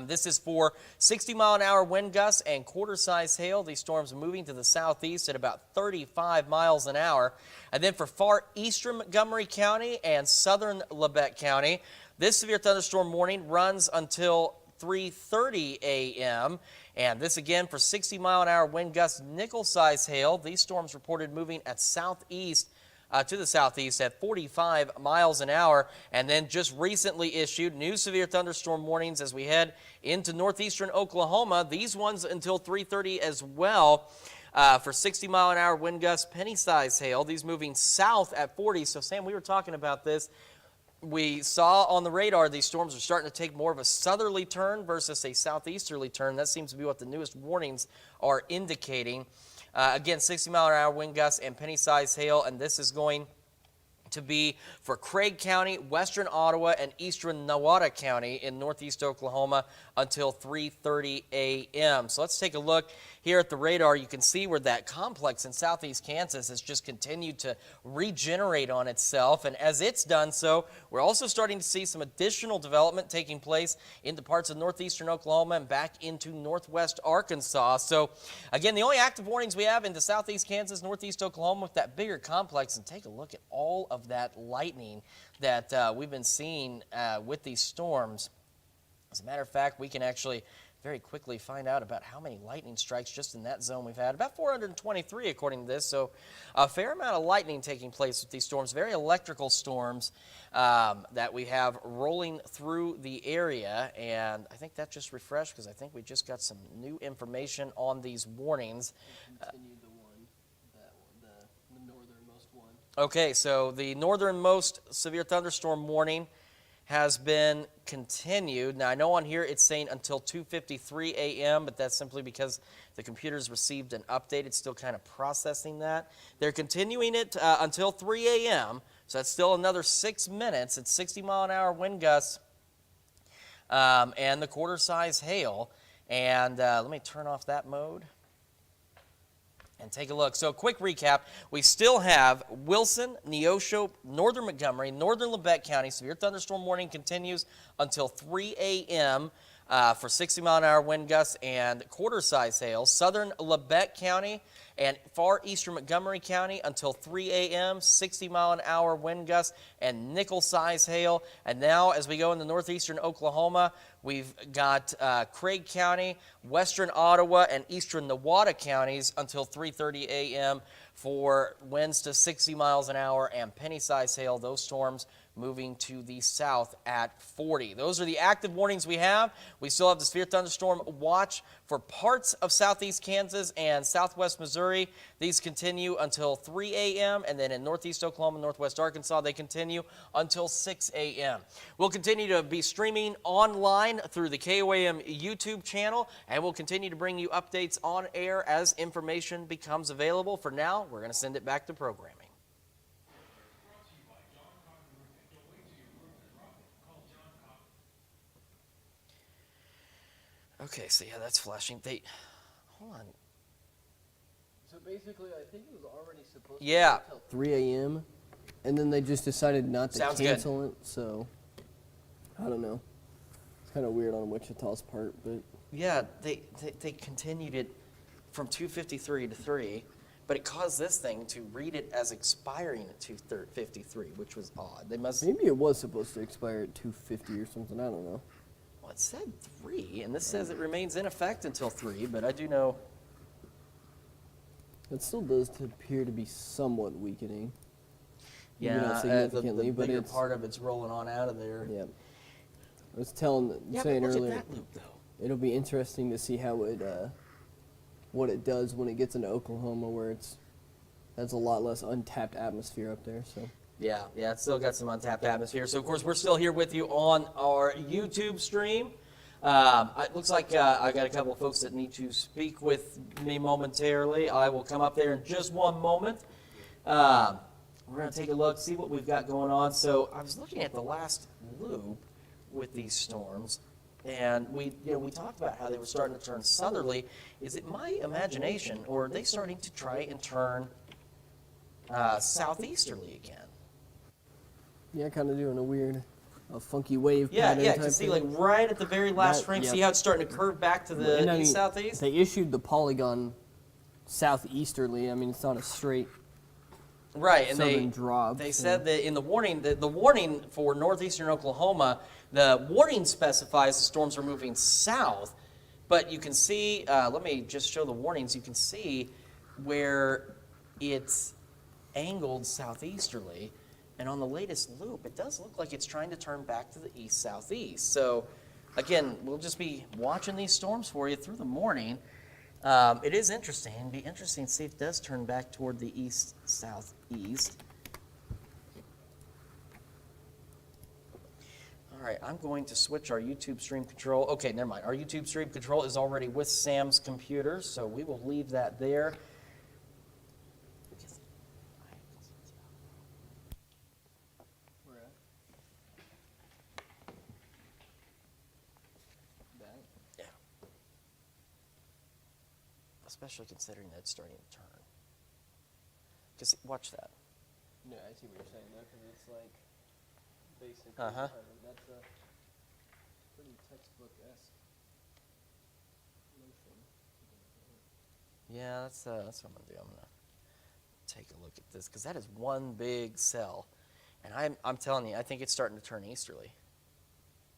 This is for 60-mile-an-hour wind gusts and quarter-size hail. These storms moving to the southeast at about 35 miles an hour. And then for far eastern Montgomery County and southern Labette County, this severe thunderstorm warning runs until 3:30 a.m. And this again for 60-mile-an-hour wind gusts, nickel-size hail. These storms reported moving at southeast to the southeast at 45 miles an hour. And then just recently issued new severe thunderstorm warnings as we head into northeastern Oklahoma. These ones until 3:30 as well. For 60-mile-an-hour wind gusts, penny-size hail. These moving south at 40. So Sam, we were talking about this. We saw on the radar these storms are starting to take more of a southerly turn versus a southeasterly turn. That seems to be what the newest warnings are indicating. Again, 60-mile-an-hour wind gusts and penny-size hail, and this is going to be for Craig County, western Ottawa, and eastern Nowata County in northeast Oklahoma until 3:30 a.m. So let's take a look here at the radar. You can see where that complex in southeast Kansas has just continued to regenerate on itself, and as it's done so, we're also starting to see some additional development taking place into parts of northeastern Oklahoma and back into northwest Arkansas. So again, the only active warnings we have into southeast Kansas, northeast Oklahoma with that bigger complex, and take a look at all of that lightning that we've been seeing with these storms. As a matter of fact, we can actually very quickly find out about how many lightning strikes just in that zone we've had. About 423 according to this, so a fair amount of lightning taking place with these storms, very electrical storms that we have rolling through the area. And I think that just refreshed because I think we just got some new information on these warnings. Continue the northernmost one. Okay, so the northernmost severe thunderstorm warning has been continued. Now, I know on here it's saying until 2:53 a.m., but that's simply because the computer's received an update. It's still kind of processing that. They're continuing it until 3 a.m., so that's still another 6 minutes. It's 60-mile-an-hour wind gusts and the quarter-size hail. And let me turn off that mode and take a look. So quick recap, we still have Wilson, Neosho, northern Montgomery, northern Labette County. Severe thunderstorm warning continues until 3 a.m. For 60-mile-an-hour wind gusts and quarter-size hail. Southern Labette County and far eastern Montgomery County until 3 a.m., 60-mile-an-hour wind gusts and nickel-size hail. And now as we go into northeastern Oklahoma, we've got Craig County, western Ottawa, and eastern Nowata counties until 3:30 a.m. for winds to 60 miles an hour and penny-size hail. Those storms moving to the south at 40. Those are the active warnings we have. We still have the severe thunderstorm watch for parts of southeast Kansas and southwest Missouri. These continue until 3 a.m. and then in northeast Oklahoma, northwest Arkansas, they continue until 6 a.m. We'll continue to be streaming online through the KOAM YouTube channel, and we'll continue to bring you updates on air as information becomes available. For now, we're going to send it back to programming. Okay, so yeah, that's flashing. Hold on. So basically, I think it was already supposed to be until 3 a.m., and then they just decided not to Sounds cancel it, so I don't know. It's kind of weird on Wichita's part, but... Yeah, they continued it from 2:53 to 3, but it caused this thing to read it as expiring at 2:53, which was odd. They must... Maybe it was supposed to expire at 2:50 or something, I don't know. Well, it said 3, and this says it remains in effect until 3, but I do know... It still does appear to be somewhat weakening. Maybe Yeah, not significantly, the but bigger it's... part of it's rolling on out of there. Yeah. I was saying but look earlier, at that loop, though. it'll be interesting to see how it, what it does when it gets into Oklahoma, where that's a lot less untapped atmosphere up there, so... Yeah, it's still got some untapped atmosphere. So, of course, we're still here with you on our YouTube stream. It looks like I got a couple of folks that need to speak with me momentarily. I will come up there in just one moment. We're going to take a look, see what we've got going on. So I was looking at the last loop with these storms. And we talked about how they were starting to turn southerly. Is it my imagination, or are they starting to try and turn southeasterly again? Yeah, kind of doing a weird, funky wave Yeah, pattern yeah. type You see, thing. like right at the very last That- frame, yep. see how it's starting to curve back to And the I mean, east-southeast? They issued the polygon southeasterly. I mean, it's not a straight Right, and southern drop. they so- said that in the warning, the warning for northeastern Oklahoma, the warning specifies the storms are moving south, but you can see, let me just show the warnings, you can see where it's angled southeasterly, and on the latest loop, it does look like it's trying to turn back to the east-southeast. So, again, we'll just be watching these storms for you through the morning. It is interesting. It'd be interesting to see if it does turn back toward the east-southeast. All right, I'm going to switch our YouTube stream control. Okay, never mind. Our YouTube stream control is already with Sam's computer, so we will leave that there. Yeah. Especially considering that it's starting to turn. Because watch that. Yeah, I see what you're saying there, because it's like basically Uh-huh. that's a pretty textbook-esque motion. Yeah, that's what I'm gonna do. I'm gonna take a look at this because that is one big cell, and I'm telling you, I think it's starting to turn easterly.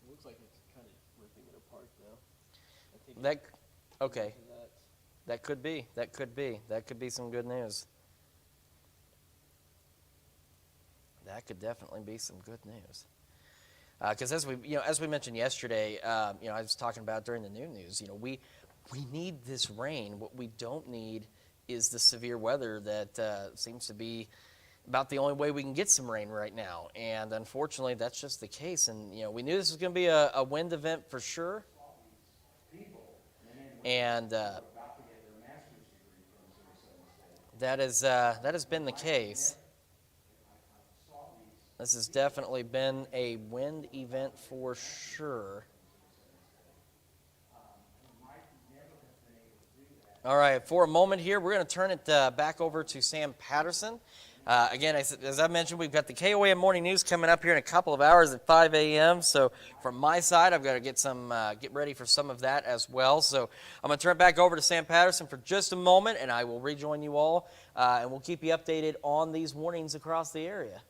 It looks like it's kind of ripping it apart now. I think That okay. that. That could be. That could be. That could be some good news. That could definitely be some good news. Because as we mentioned yesterday, I was talking about during the noon news. We need this rain. What we don't need is the severe weather that seems to be about the only way we can get some rain right now. And unfortunately, that's just the case. And we knew this was going to be a wind event for sure. And that has been the case. This has definitely been a wind event for sure. All right, for a moment here, we're going to turn it back over to Sam Patterson. Again, as I mentioned, we've got the KOAM Morning News coming up here in a couple of hours at 5 a.m. So from my side, I've got to get ready for some of that as well. So I'm going to turn it back over to Sam Patterson for just a moment, and I will rejoin you all, and we'll keep you updated on these warnings across the area.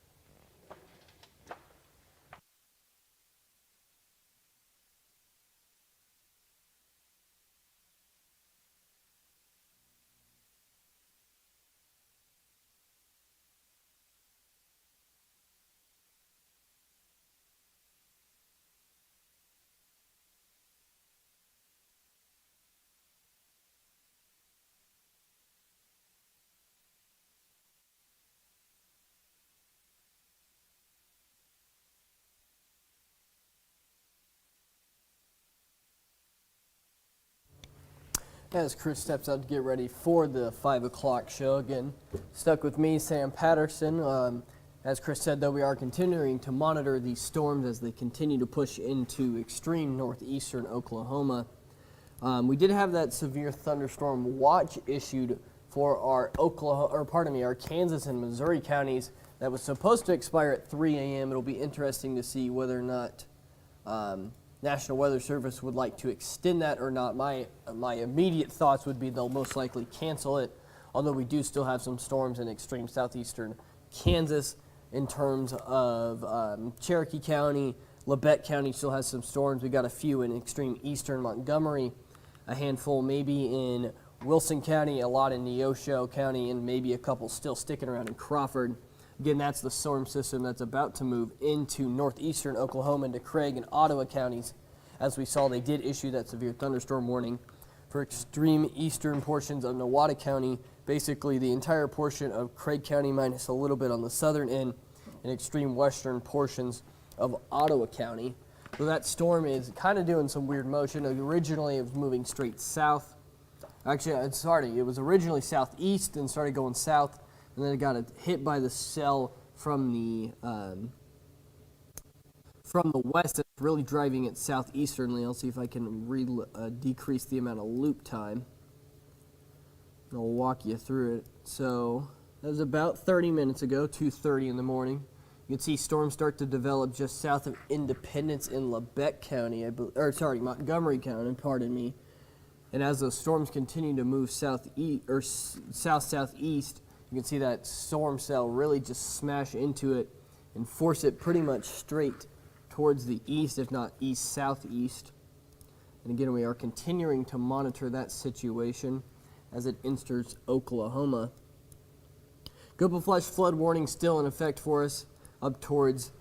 As Chris steps out to get ready for the 5 o'clock show, again, stuck with me, Sam Patterson. As Chris said, though, we are continuing to monitor these storms as they continue to push into extreme northeastern Oklahoma. We did have that severe thunderstorm watch issued for our our Kansas and Missouri counties that was supposed to expire at 3 a.m. It'll be interesting to see whether or not National Weather Service would like to extend that or not. My immediate thoughts would be they'll most likely cancel it, although we do still have some storms in extreme southeastern Kansas. In terms of Cherokee County, Labette County still has some storms. We got a few in extreme eastern Montgomery, a handful maybe in Wilson County, a lot in Neosho County, and maybe a couple still sticking around in Crawford. Again, that's the storm system that's about to move into northeastern Oklahoma, into Craig and Ottawa counties. As we saw, they did issue that severe thunderstorm warning for extreme eastern portions of Nowata County, basically the entire portion of Craig County minus a little bit on the southern end, and extreme western portions of Ottawa County. So that storm is kind of doing some weird motion. Originally, it was moving straight south. Actually, it was originally southeast and started going south, and then it got hit by the cell from the west. really driving it southeasternly. I'll see if I can decrease the amount of loop time. I'll walk you through it. So that was about 30 minutes ago, 2:30 in the morning. You can see storms start to develop just south of Independence in Labette County, Montgomery County, pardon me. And as those storms continue to move south-southeast, you can see that storm cell really just smash into it and force it pretty much straight towards the east, if not east-southeast. And again, we are continuing to monitor that situation as it enters Oklahoma. Gulf flash flood warning still in effect for us up towards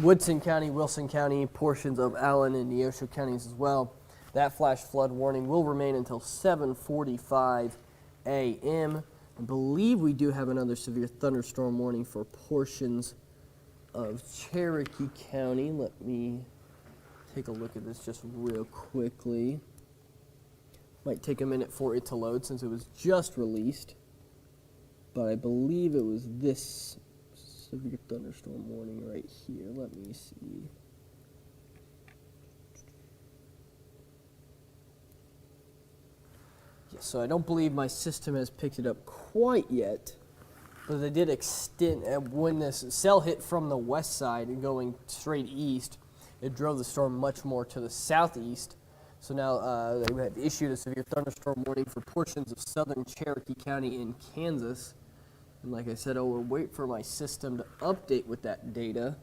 Woodson County, Wilson County, portions of Allen and Neosho counties as well. That flash flood warning will remain until 7:45 a.m. I believe we do have another severe thunderstorm warning for portions of Cherokee County. Let me take a look at this just real quickly. Might take a minute for it to load since it was just released. But I believe it was this severe thunderstorm warning right here. Let me see. Yeah, so I don't believe my system has picked it up quite yet. But they did extend, when this cell hit from the west side and going straight east, it drove the storm much more to the southeast. So now they have issued a severe thunderstorm warning for portions of southern Cherokee County in Kansas. And like I said, I will wait for my system to update with that data.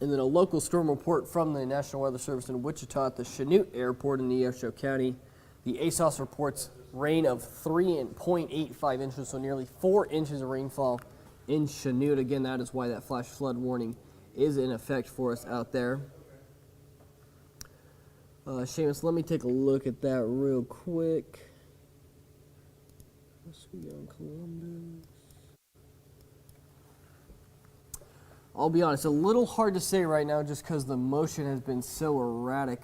And then a local storm report from the National Weather Service in Wichita at the Chanute Airport in Neosho County. The ASOS reports rain of 3.85 inches, so nearly 4 inches of rainfall in Chanute. Again, that is why that flash flood warning is in effect for us out there. Seamus, let me take a look at that real quick. Let's see on Columbus. I'll be honest, a little hard to say right now just because the motion has been so erratic.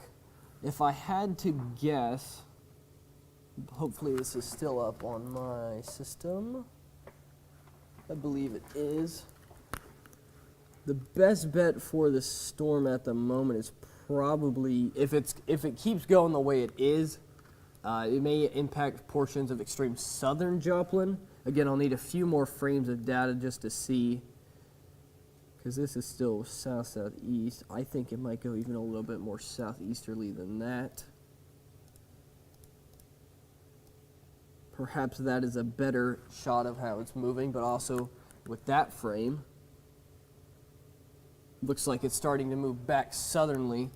If I had to guess, hopefully this is still up on my system. I believe it is. The best bet for the storm at the moment is probably, if it keeps going the way it is, it may impact portions of extreme southern Joplin. Again, I'll need a few more frames of data just to see, because this is still south-southeast. I think it might go even a little bit more southeasterly than that. Perhaps that is a better shot of how it's moving, but also with that frame, looks like it's starting to move back southerly.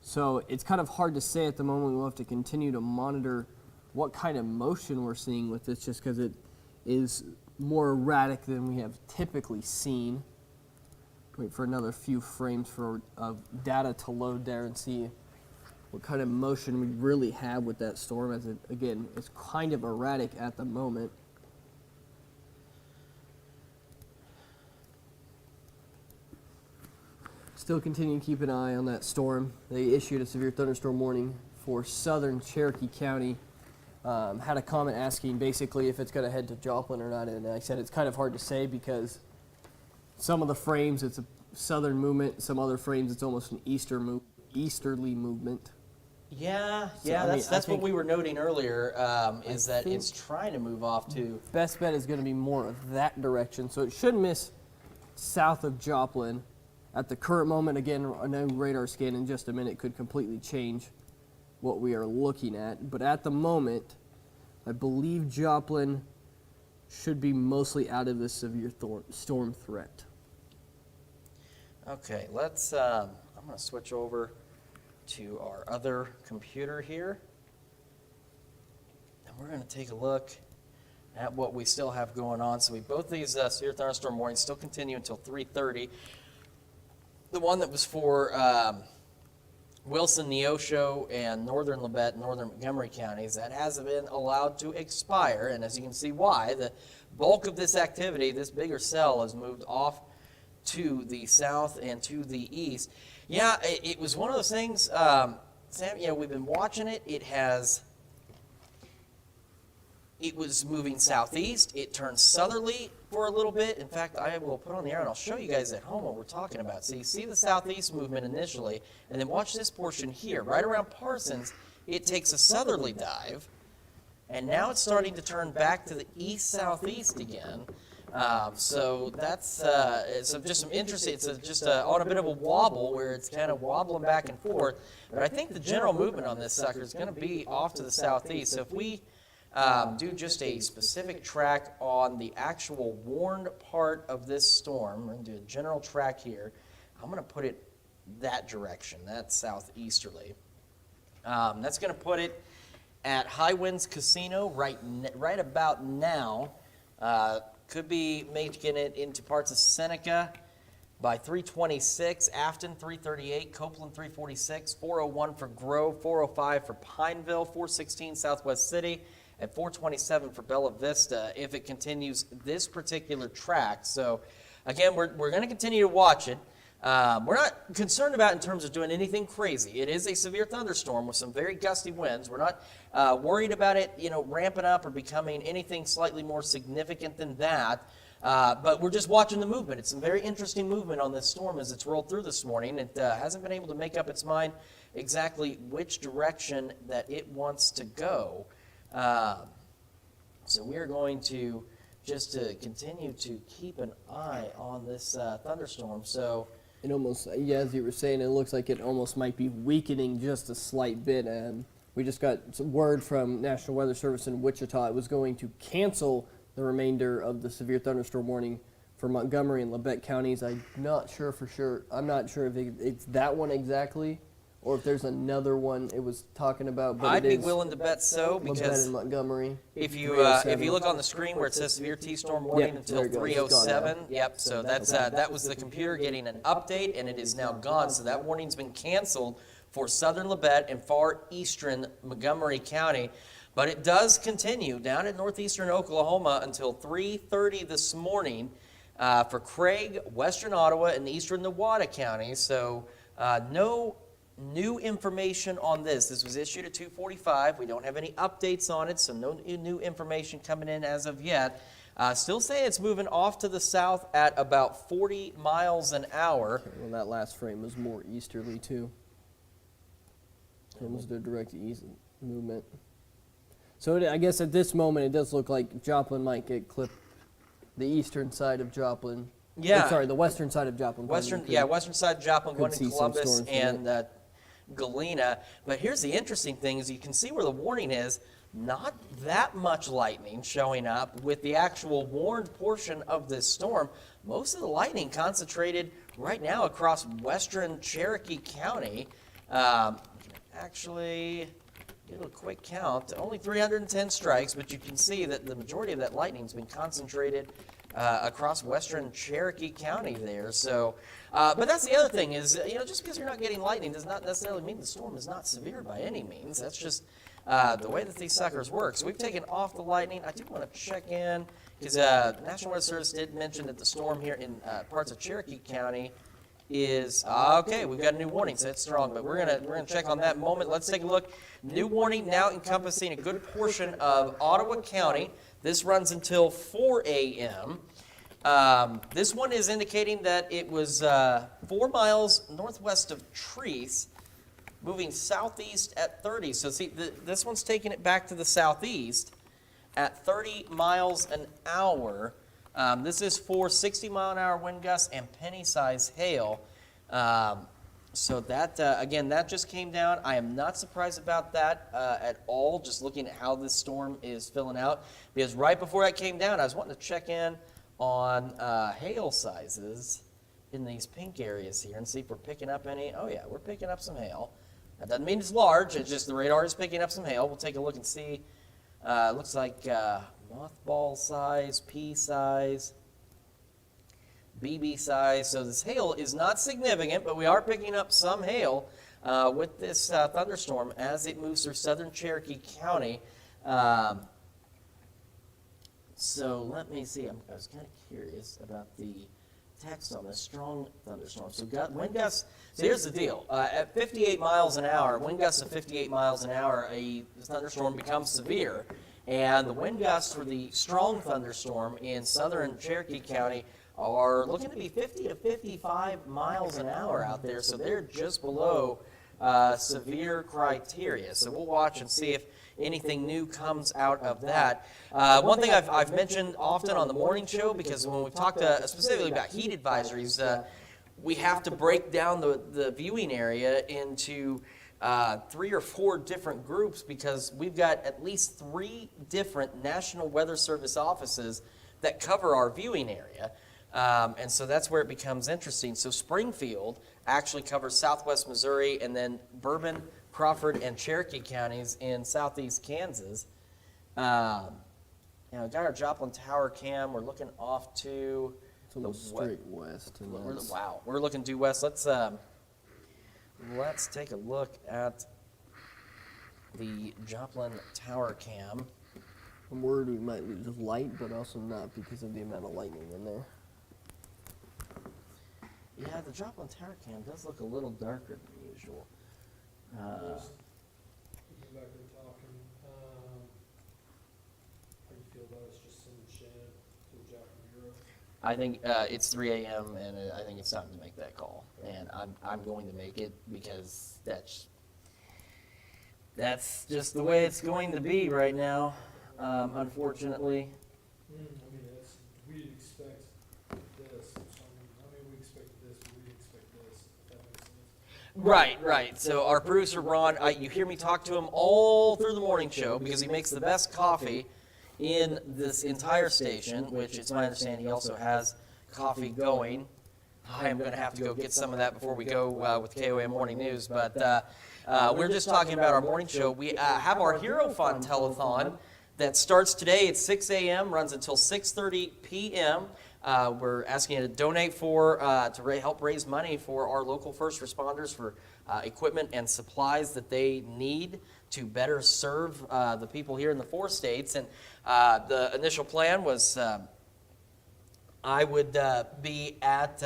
So it's kind of hard to say at the moment. We'll have to continue to monitor what kind of motion we're seeing with this, just because it is more erratic than we have typically seen. Wait for another few frames for data to load there and see what kind of motion we really have with that storm, as it, again, is kind of erratic at the moment. Still continue to keep an eye on that storm. They issued a severe thunderstorm warning for southern Cherokee County. Had a comment asking basically if it's going to head to Joplin or not, and I said it's kind of hard to say because some of the frames it's a southern movement, some other frames it's almost an easterly movement. Yeah, So, yeah, I mean, that's what we were noting earlier, is that think it's trying to move off to... Best bet is going to be more of that direction, so it should miss south of Joplin. At the current moment, again, a new radar scan in just a minute could completely change what we are looking at. But at the moment, I believe Joplin should be mostly out of the severe storm threat. Okay, let's, I'm going to switch over to our other computer here. And we're going to take a look at what we still have going on. So both these severe thunderstorm warnings still continue until 3:30. The one that was for Wilson, Neosho, and northern Labette, northern Montgomery counties, that hasn't been allowed to expire. And as you can see why, the bulk of this activity, this bigger cell, has moved off to the south and to the east. Yeah, it was one of those things, Sam, we've been watching it. It has it was moving southeast. It turned southerly for a little bit. In fact, I will put on the air and I'll show you guys at home what we're talking about. So you see the southeast movement initially, and then watch this portion here. Right around Parsons, it takes a southerly dive, and now it's starting to turn back to the east-southeast again. So that's just some interesting. It's on a bit of a wobble where it's kind of wobbling back and forth. But I think the general movement on this sucker is going to be off to the southeast. So if we do just a specific track on the actual warned part of this storm, we're going to do a general track here. I'm going to put it that direction. That's southeasterly. That's going to put it at High Winds Casino right about now. Could be making it into parts of Seneca by 326, Afton 338, Copeland 346, 401 for Grove, 405 for Pineville, 416 Southwest City, and 427 for Bella Vista if it continues this particular track. So again, we're going to continue to watch it. We're not concerned about in terms of doing anything crazy. It is a severe thunderstorm with some very gusty winds. We're not worried about it, ramping up or becoming anything slightly more significant than that. But we're just watching the movement. It's some very interesting movement on this storm as it's rolled through this morning. It hasn't been able to make up its mind exactly which direction that it wants to go. So we're going to just continue to keep an eye on this thunderstorm. So It almost, yeah, as you were saying, it looks like it almost might be weakening just a slight bit. And we just got some word from National Weather Service in Wichita. It was going to cancel the remainder of the severe thunderstorm warning for Montgomery and Labette counties. I'm not sure for sure. I'm not sure if it's that one exactly, or if there's another one it was talking about. But I'd be willing to bet so, Labette because and Montgomery. if you look on the screen where it says severe T-storm warning Yep, until there it goes. It's gone 3:07, yep. So that's that was the computer getting an update, and it is now gone. So that warning's been canceled for southern Labette and far eastern Montgomery County. But it does continue down in northeastern Oklahoma until 3:30 this morning for Craig, western Ottawa, and eastern Newada counties. So no new information on this. This was issued at 2:45. We don't have any updates on it, so no new information coming in as of yet. Still saying it's moving off to the south at about 40 miles an hour. Okay, well, that last frame was more easterly too. It was the direct east movement. So I guess at this moment it does look like Joplin might get clipped. The eastern side of Joplin. Yeah. Or, sorry, the western side of Joplin. Western side of Joplin, going to Columbus and Galena. But here's the interesting thing is you can see where the warning is. Not that much lightning showing up with the actual warned portion of this storm. Most of the lightning concentrated right now across western Cherokee County. Actually, get a quick count. Only 310 strikes, but you can see that the majority of that lightning has been concentrated across western Cherokee County there. So, but that's the other thing is, just because you're not getting lightning does not necessarily mean the storm is not severe by any means. That's just the way that these suckers work. So we've taken off the lightning. I do want to check in because National Weather Service did mention that the storm here in parts of Cherokee County is okay. We've got a new warning, so it's strong. But we're gonna check on that in a moment. Let's take a look. New warning now encompassing a good portion of Ottawa County. This runs until 4 a.m. This one is indicating that it was 4 miles northwest of Treese, moving southeast at 30. So see, this one's taking it back to the southeast at 30 miles an hour. This is for 60-mile-an-hour wind gusts and penny-size hail. So that, again, that just came down. I am not surprised about that at all, just looking at how this storm is filling out. Because right before that came down, I was wanting to check in on hail sizes in these pink areas here and see if we're picking up any. Oh, yeah, we're picking up some hail. That doesn't mean it's large. It's just the radar is picking up some hail. We'll take a look and see. Looks like mothball size, pea size, BB size. So this hail is not significant, but we are picking up some hail with this thunderstorm as it moves through southern Cherokee County. So let me see. I was kind of curious about the text on this strong thunderstorm. So wind gusts. So here's the deal. At 58 miles an hour, wind gusts of 58 miles an hour, a thunderstorm becomes severe. And the wind gusts for the strong thunderstorm in southern Cherokee County are looking to be 50 to 55 miles an hour out there. So they're just below severe criteria. So we'll watch and see if anything new comes out of that. One thing I've mentioned often on the morning show, because when we talked specifically about heat advisories, we have to break down the viewing area into 3 or 4 different groups, because we've got at least 3 different National Weather Service offices that cover our viewing area. And so that's where it becomes interesting. So Springfield actually covers southwest Missouri, and then Bourbon, Crawford, and Cherokee counties in southeast Kansas. You know, got our Joplin Tower cam. We're looking off to the straight west. And wow, we're looking due west. Let's take a look at the Joplin Tower cam. I'm worried we might lose light, but also not because of the amount of lightning in there. Yeah, the Joplin Tower cam does look a little darker than usual. Just looking back and talking, how do you feel about us just sending Shannon to the Joplin Bureau? I think it's 3 a.m. and I think it's time to make that call, and I'm going to make it, because that's just the way it's going to be right now, unfortunately. I mean, we'd expect this, we expected this, but we didn't expect this, if that makes sense. Right. So our producer Ron, you hear me talk to him all through the morning show, because he makes the best coffee in this entire station, which it's my understanding he also has coffee going. I am going to have to go get some of that before we go with KOAM Morning News. But we're just talking about our morning show. We have our Hero Fund Telethon that starts today at 6 a.m., runs until 6:30 p.m. We're asking you to donate to help raise money for our local first responders for equipment and supplies that they need to better serve the people here in the 4 states. And the initial plan was I would be at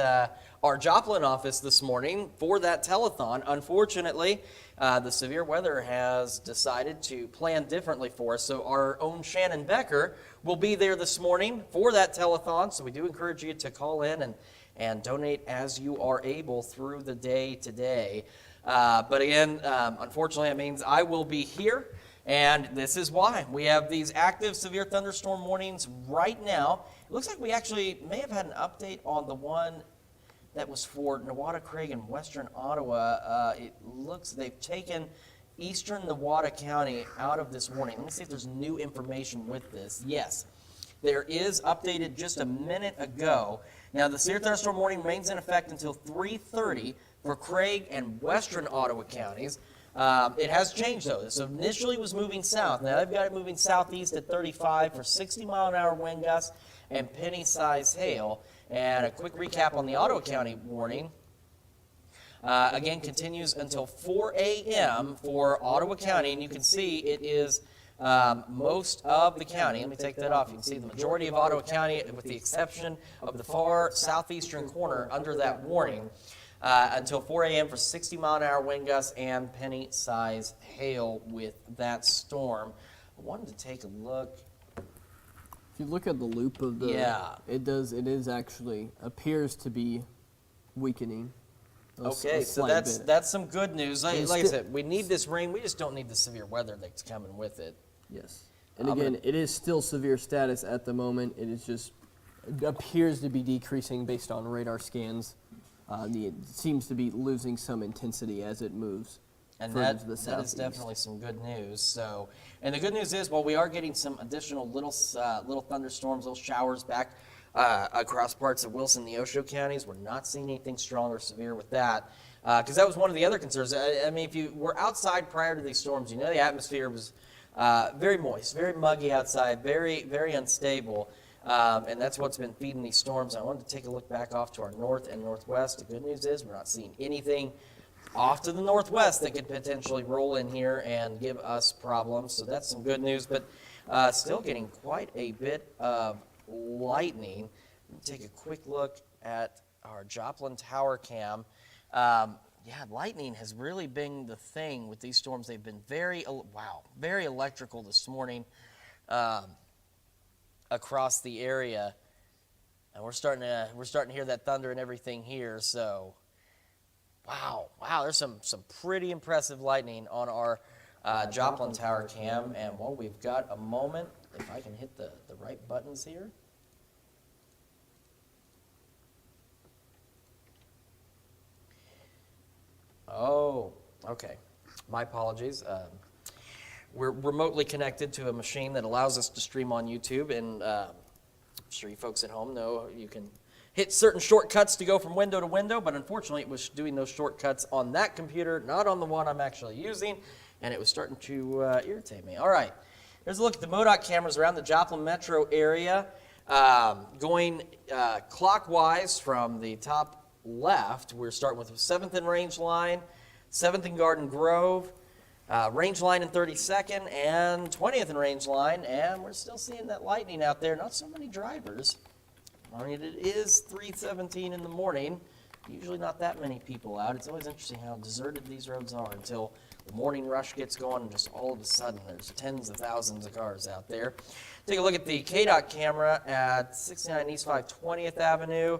our Joplin office this morning for that telethon. Unfortunately, the severe weather has decided to plan differently for us. So our own Shannon Becker will be there this morning for that telethon. So we do encourage you to call in and donate as you are able through the day today. But again, unfortunately, it means I will be here. And this is why we have these active severe thunderstorm warnings right now. It looks like we actually may have had an update on the one that was for Newata, Craig, and western Ottawa. It looks they've taken eastern Newata County out of this warning. Let me see if there's new information with this. Yes, there is updated just a minute ago. Now, the severe thunderstorm warning remains in effect until 3:30 for Craig and western Ottawa counties. It has changed, though. So initially it was moving south. Now they've got it moving southeast at 35 for 60-mile-an-hour wind gusts and penny-sized hail. And a quick recap on the Ottawa County warning. Again, continues until 4 a.m. for Ottawa County. And you can see it is most of the county. Let me take that off. You can see the majority of Ottawa County, with the exception of the far southeastern corner, under that warning. Until 4 a.m. for 60-mile-an-hour wind gusts and penny-sized hail with that storm. I wanted to take a look. If you look at the loop of the, it is actually appears to be weakening. Okay, so that's some good news. Like I said, we need this rain. We just don't need the severe weather that's coming with it. Yes, and again, it is still severe status at the moment. It appears to be decreasing based on radar scans. It seems to be losing some intensity as it moves. And that is definitely some good news. So, and the good news is, well, we are getting some additional little thunderstorms, little showers back across parts of Wilson and Neosho counties. We're not seeing anything strong or severe with that, because that was one of the other concerns. I mean, if you were outside prior to these storms, you know the atmosphere was very moist, very muggy outside, very, very unstable. And that's what's been feeding these storms. I wanted to take a look back off to our north and northwest. The good news is we're not seeing anything off to the northwest that could potentially roll in here and give us problems. So that's some good news, but still getting quite a bit of lightning. Let me take a quick look at our Joplin Tower cam. Yeah, lightning has really been the thing with these storms. They've been very electrical this morning. across the area, and we're starting to hear that thunder and everything here. So, wow, there's some pretty impressive lightning on our Joplin Tower cam. And while we've got a moment, if I can hit the right buttons here. Oh, okay. My apologies. We're remotely connected to a machine that allows us to stream on YouTube, and I'm sure you folks at home know you can hit certain shortcuts to go from window to window, but unfortunately it was doing those shortcuts on that computer, not on the one I'm actually using, and it was starting to irritate me. All right, here's a look at the MoDOT cameras around the Joplin metro area. Going clockwise from the top left, we're starting with 7th and Range Line, 7th and Garden Grove, Range Line and 32nd, and 20th and Range Line, and we're still seeing that lightning out there. Not so many drivers. I mean, it is 3:17 in the morning. Usually not that many people out. It's always interesting how deserted these roads are until the morning rush gets going, and just all of a sudden there's tens of thousands of cars out there. Take a look at the KDOT camera at 69 East 520th Avenue.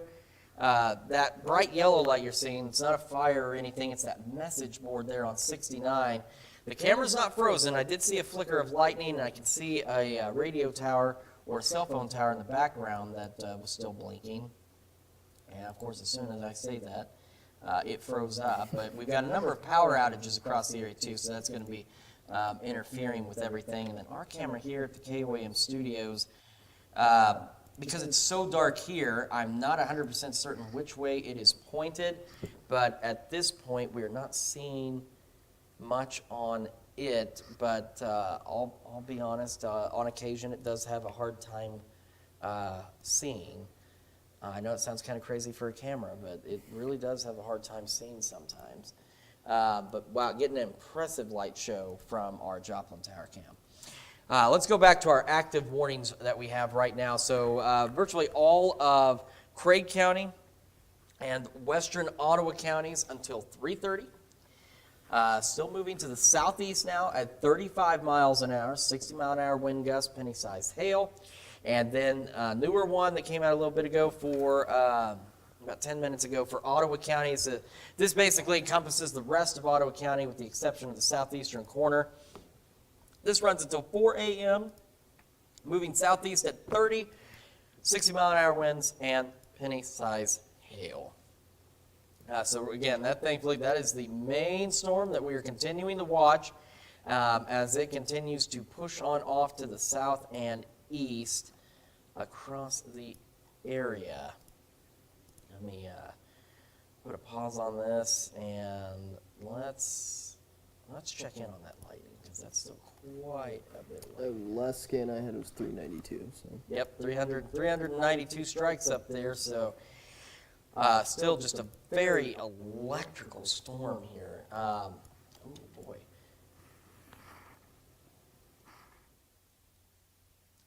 That bright yellow light you're seeing, it's not a fire or anything, it's that message board there on 69. The camera's not frozen. I did see a flicker of lightning, and I can see a radio tower or a cell phone tower in the background that was still blinking. And of course, as soon as I say that, it froze up. But we've got a number of power outages across the area too, so that's going to be interfering with everything. And then our camera here at the KOAM studios, because it's so dark here, I'm not 100% certain which way it is pointed, but at this point we're not seeing much on it, but I'll be honest, on occasion it does have a hard time seeing. I know it sounds kind of crazy for a camera, but it really does have a hard time seeing sometimes. But wow, getting an impressive light show from our Joplin Tower cam. Let's go back to our active warnings that we have right now. So virtually all of Craig County and western Ottawa counties until 3:30. Still moving to the southeast now at 35 miles an hour, 60-mile-an-hour wind gust, penny-sized hail. And then newer one that came out a little bit ago for about 10 minutes ago for Ottawa County. So this basically encompasses the rest of Ottawa County with the exception of the southeastern corner. This runs until 4 a.m., moving southeast at 30, 60-mile-an-hour winds, and penny-sized hail. So again, thankfully, that is the main storm that we are continuing to watch as it continues to push on off to the south and east across the area. Let me put a pause on this, and let's check in on that lightning, because that's still quite a bit The late. last scan I had was 392. So. Yep, 392 strikes up there, so still just a very electrical storm here. Oh boy.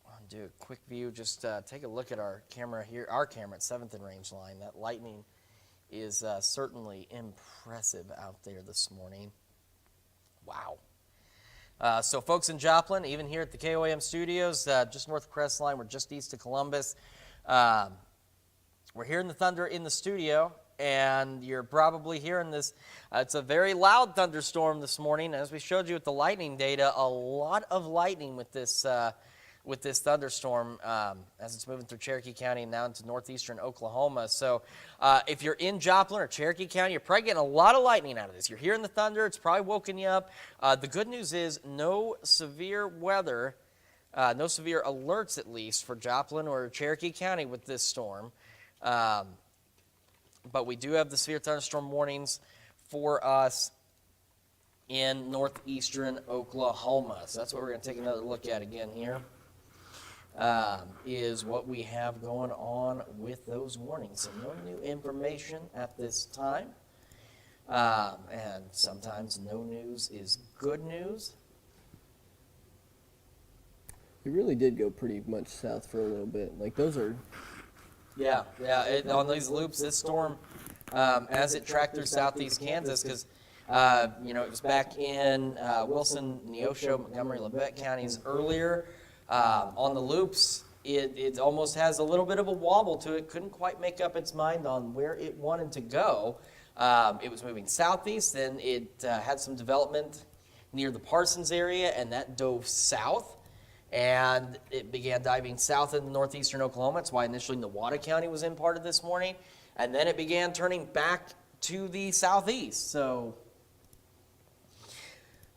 I'll do a quick view, just take a look at our camera here, our camera at 7th and Range Line. That lightning is certainly impressive out there this morning. Wow. So folks in Joplin, even here at the KOAM studios, just north of Crestline, we're just east of Columbus. We're hearing the thunder in the studio, and you're probably hearing this. It's a very loud thunderstorm this morning. As we showed you with the lightning data, a lot of lightning with this thunderstorm as it's moving through Cherokee County and now into northeastern Oklahoma. So if you're in Joplin or Cherokee County, you're probably getting a lot of lightning out of this. You're hearing the thunder. It's probably woken you up. The good news is no severe weather, no severe alerts at least for Joplin or Cherokee County with this storm. But we do have the severe thunderstorm warnings for us in northeastern Oklahoma. So that's what we're going to take another look at again here, is what we have going on with those warnings. So no new information at this time. And sometimes no news is good news. It really did go pretty much south for a little bit. Like those are. Yeah. On these loops, this storm, as it tracked through southeast Kansas, because it was back in Wilson, Neosho, Montgomery, Labette counties earlier. On the loops, it almost has a little bit of a wobble to it. Couldn't quite make up its mind on where it wanted to go. It was moving southeast, then it had some development near the Parsons area, and that dove south. And it began diving south into northeastern Oklahoma. That's why initially Nowata County was in part of this morning. And then it began turning back to the southeast. So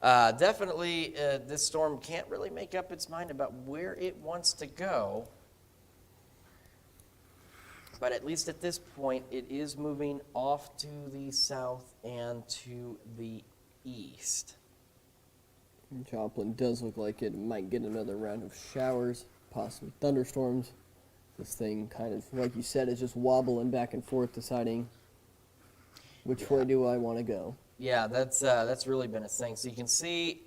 definitely this storm can't really make up its mind about where it wants to go. But at least at this point, it is moving off to the south and to the east. Joplin does look like it might get another round of showers, possibly thunderstorms. This thing kind of, like you said, is just wobbling back and forth, deciding which way do I want to go. Yeah, that's really been a thing. So you can see,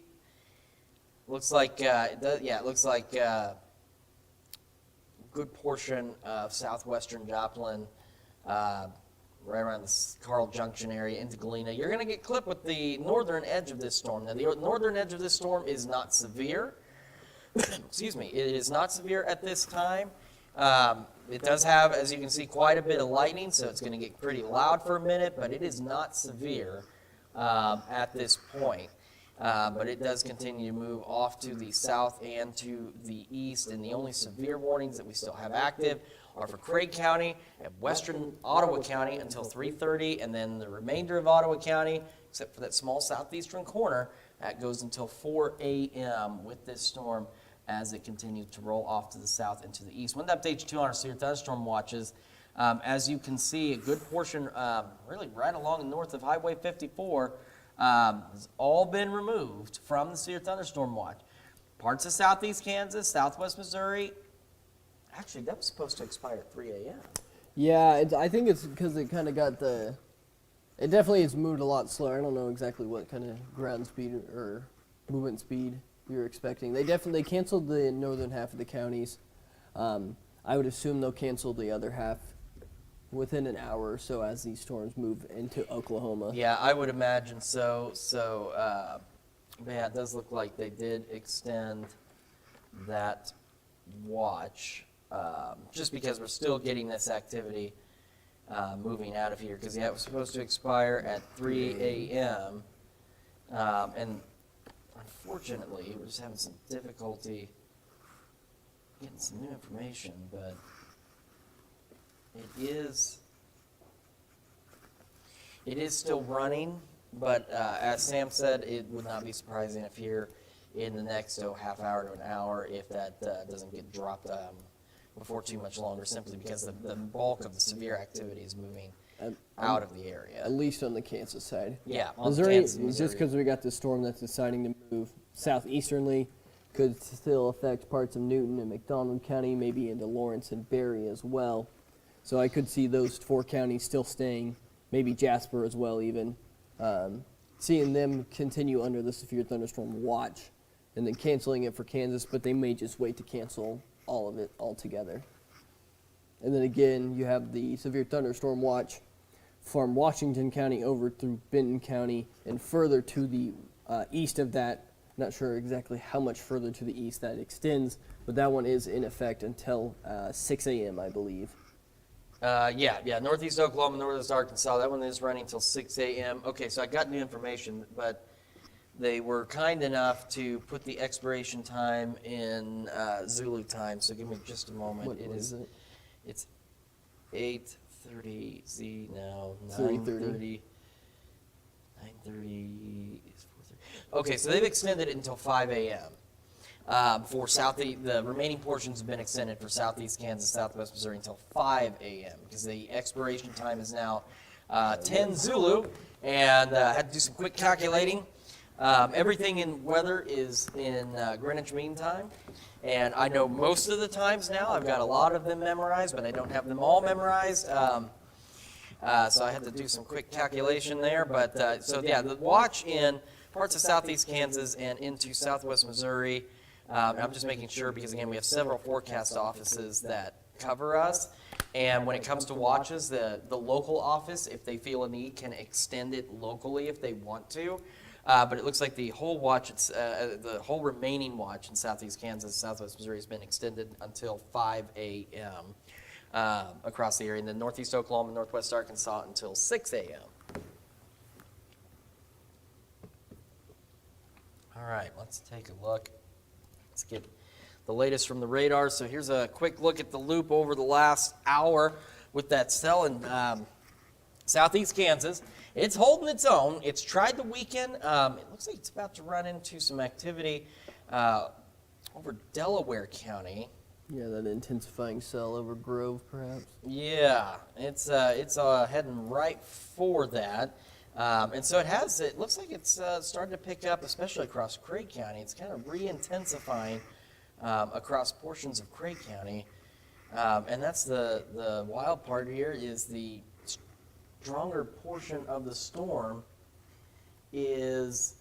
looks like it looks like a good portion of southwestern Joplin, right around the Carl Junction area into Galena. You're going to get clipped with the northern edge of this storm. Now, the northern edge of this storm is not severe. Excuse me. It is not severe at this time. It does have, as you can see, quite a bit of lightning, so it's going to get pretty loud for a minute, but it is not severe at this point. But it does continue to move off to the south and to the east, and the only severe warnings that we still have active are for Craig County and western Ottawa County until 3:30, and then the remainder of Ottawa County, except for that small southeastern corner, that goes until 4 a.m. with this storm as it continues to roll off to the south and to the east. Wanted to update you too on our severe thunderstorm watches. As you can see, a good portion, really right along north of Highway 54, has all been removed from the severe thunderstorm watch. Parts of southeast Kansas, southwest Missouri. Actually, that was supposed to expire at 3 a.m. Yeah, I think it's because it kind of got the. It definitely has moved a lot slower. I don't know exactly what kind of ground speed or movement speed you're expecting. They canceled the northern half of the counties. I would assume they'll cancel the other half within an hour or so as these storms move into Oklahoma. Yeah, I would imagine so. Yeah, it does look like they did extend that watch, just because we're still getting this activity moving out of here. Because yeah, it was supposed to expire at 3 a.m. And unfortunately, we're just having some difficulty getting some new information, but it is still running, but as Sam said, it would not be surprising if here in the next half hour to an hour, if that doesn't get dropped before too much longer, simply because the bulk of the severe activity is moving out of the area. At least on the Kansas side. Yeah, on Missouri, Kansas, Missouri. just because we got this storm that's deciding to move southeasternly, could still affect parts of Newton and McDonald County, maybe into Lawrence and Berry as well. So I could see those four counties still staying, maybe Jasper as well even, seeing them continue under the severe thunderstorm watch and then canceling it for Kansas, but they may just wait to cancel all of it altogether. And then again, you have the severe thunderstorm watch from Washington County over through Benton County and further to the east of that. Not sure exactly how much further to the east that extends, but that one is in effect until 6 a.m., I believe. Yeah, northeast Oklahoma, northeast Arkansas. That one is running until 6 a.m. Okay, so I got new information, but they were kind enough to put the expiration time in Zulu time. So give me just a moment. What is it? It's 8:30 Z now. 3:30. 9:30 is 4:30. Okay, so they've extended it until 5 a.m. For southeast, the remaining portions have been extended for southeast Kansas, southwest Missouri until 5 a.m. because the expiration time is now 10 Zulu, and I had to do some quick calculating. Everything in weather is in Greenwich Mean Time, and I know most of the times now. I've got a lot of them memorized, but I don't have them all memorized. So I had to do some quick calculation there. But so yeah, the watch in parts of southeast Kansas and into southwest Missouri. I'm just making sure because, again, we have several forecast offices that cover us. And when it comes to watches, the local office, if they feel a need, can extend it locally if they want to. But it looks like the whole watch, the whole remaining watch in southeast Kansas, southwest Missouri has been extended until 5 a.m. Across the area, and then northeast Oklahoma and northwest Arkansas until 6 a.m. All right, let's take a look. Let's get the latest from the radar. So here's a quick look at the loop over the last hour with that cell in southeast Kansas. It's holding its own. It's tried to weaken. It looks like it's about to run into some activity over Delaware County. Yeah, that intensifying cell over Grove, perhaps. Yeah, it's heading right for that. And so it looks like it's starting to pick up, especially across Craig County. It's kind of re-intensifying across portions of Craig County. And that's the wild part here is the stronger portion of the storm is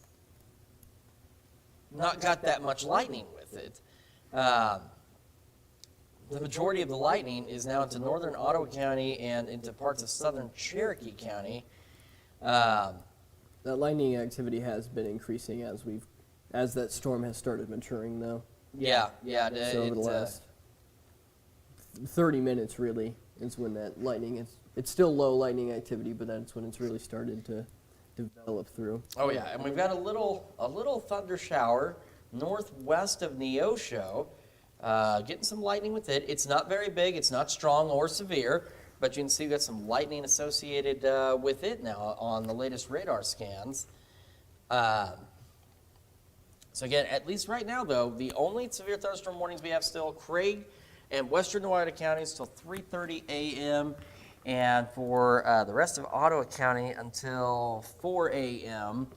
not got that much lightning with it. The majority of the lightning is now into northern Ottawa County and into parts of southern Cherokee County. That lightning activity has been increasing as that storm has started maturing, though. Yeah. So over the last 30 minutes, really, is when that lightning is. It's still low lightning activity, but that's when it's really started to develop through. Oh yeah, and we've got a little thunder shower northwest of Neosho, getting some lightning with it. It's not very big, it's not strong or severe, but you can see we've got some lightning associated with it now on the latest radar scans. So again, at least right now though, the only severe thunderstorm warnings we have still Craig and western Oneida counties till 3:30 a.m. and for the rest of Ottawa County until 4 a.m.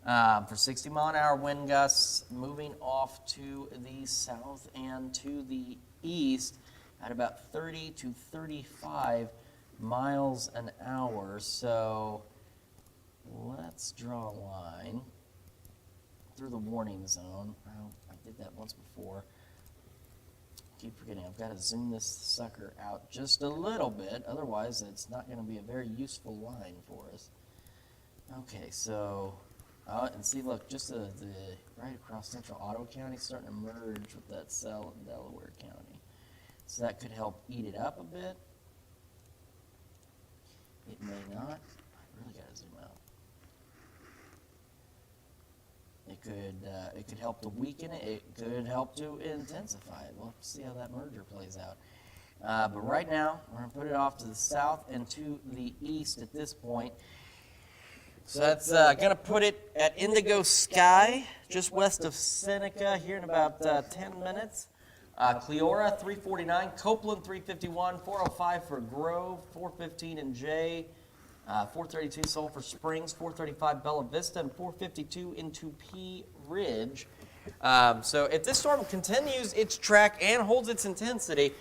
For 60-mile-an-hour wind gusts moving off to the south and to the east at about 30 to 35 miles an hour. So let's draw a line through the warning zone. Well, I did that once before. Keep forgetting, I've got to zoom this sucker out just a little bit, otherwise it's not going to be a very useful line for us. Okay, so, and see, look, just the right across central Ottawa County starting to merge with that cell in Delaware County. So that could help eat it up a bit. It may not. I really got to zoom out. It could help to weaken it. It could help to intensify it. We'll see how that merger plays out. But right now, we're going to put it off to the south and to the east at this point. So that's going to put it at Indigo Sky, just west of Seneca, here in about 10 minutes. Cleora, 349. Copeland, 351. 405 for Grove. 415 in Jay. 432 Sulphur Springs, 435 Bella Vista, and 452 into Pea Ridge. So if this storm continues its track and holds its intensity,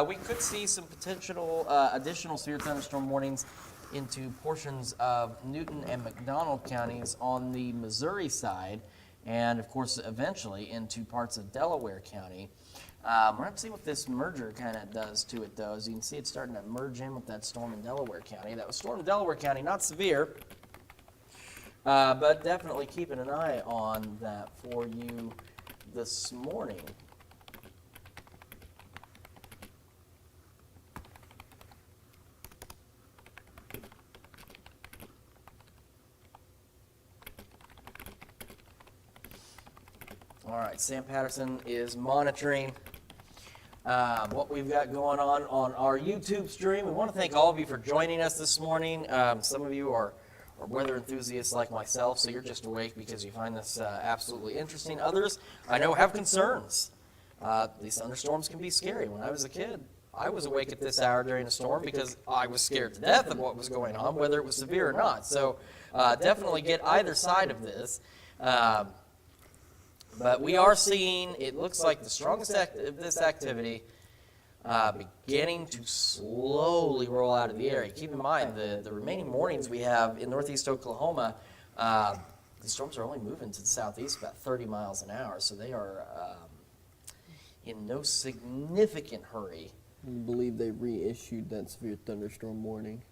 we could see some potential additional severe thunderstorm warnings into portions of Newton and McDonald counties on the Missouri side, and of course eventually into parts of Delaware County. We're going to see what this merger kind of does to it, though. As you can see, it's starting to merge in with that storm in Delaware County. That was storm in Delaware County, not severe, but definitely keeping an eye on that for you this morning. All right, Sam Patterson is monitoring what we've got going on our YouTube stream. We want to thank all of you for joining us this morning. Some of you are weather enthusiasts like myself, so you're just awake because you find this absolutely interesting. Others, I know, have concerns. These thunderstorms can be scary. When I was a kid, I was awake at this hour during a storm because I was scared to death of what was going on, whether it was severe or not. So definitely get either side of this. But we are seeing, it looks like the strongest of this activity beginning to slowly roll out of the area. Keep in mind, the remaining warnings we have in northeast Oklahoma, the storms are only moving to the southeast about 30 miles an hour, so they are in no significant hurry. I believe they reissued that severe thunderstorm warning.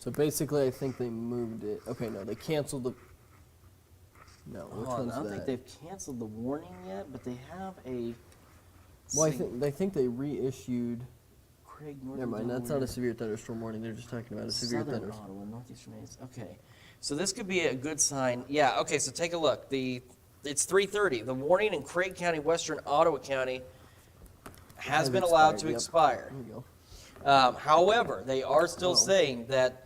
So basically, I think they moved it. Okay, no, they canceled the. No, which Hold on, one's I don't that? think they've canceled the warning yet, but they have a. Well, I think they reissued. Craig, Northern Never mind, that's not Delaware, a severe thunderstorm warning. They're just talking about a severe Southern thunderstorm. Ottawa, northeastern Maine. Okay, so this could be a good sign. Yeah. Okay, so take a look. It's 3:30. The warning in Craig County, Western Ottawa County, has been allowed to Yep. expire. There we go. However, they are still Oh. saying that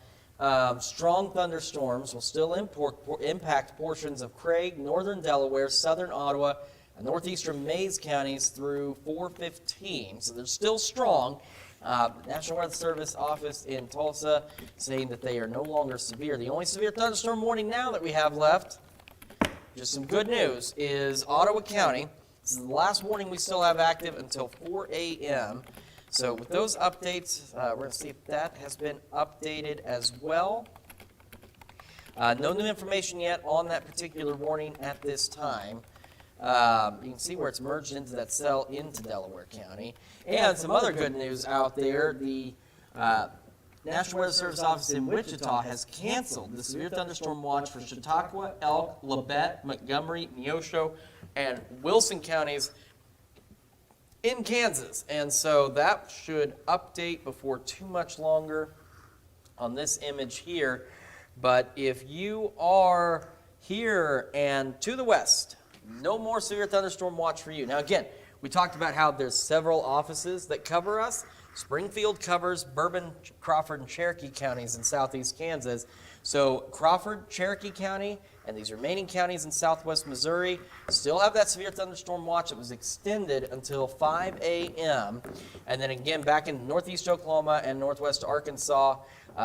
strong thunderstorms will still impact portions of Craig, northern Delaware, southern Ottawa, and northeastern Mayes counties through 4:15. So they're still strong. National Weather Service office in Tulsa saying that they are no longer severe. The only severe thunderstorm warning now that we have left, just some good news, is Ottawa County. This is the last warning we still have active until 4 a.m. So with those updates, we're going to see if that has been updated as well. No new information yet on that particular warning at this time. You can see where it's merged into that cell into Delaware County. And some other good news out there, the National Weather Service office in Wichita has canceled the severe thunderstorm watch for Chautauqua, Elk, Labette, Montgomery, Neosho, and Wilson counties in Kansas. And so that should update before too much longer on this image here. But if you are here and to the west, no more severe thunderstorm watch for you. Now again, we talked about how there's several offices that cover us. Springfield covers Bourbon, Crawford, and Cherokee counties in southeast Kansas. So Crawford, Cherokee County, and these remaining counties in southwest Missouri still have that severe thunderstorm watch that was extended until 5 a.m. And then again, back in northeast Oklahoma and northwest Arkansas,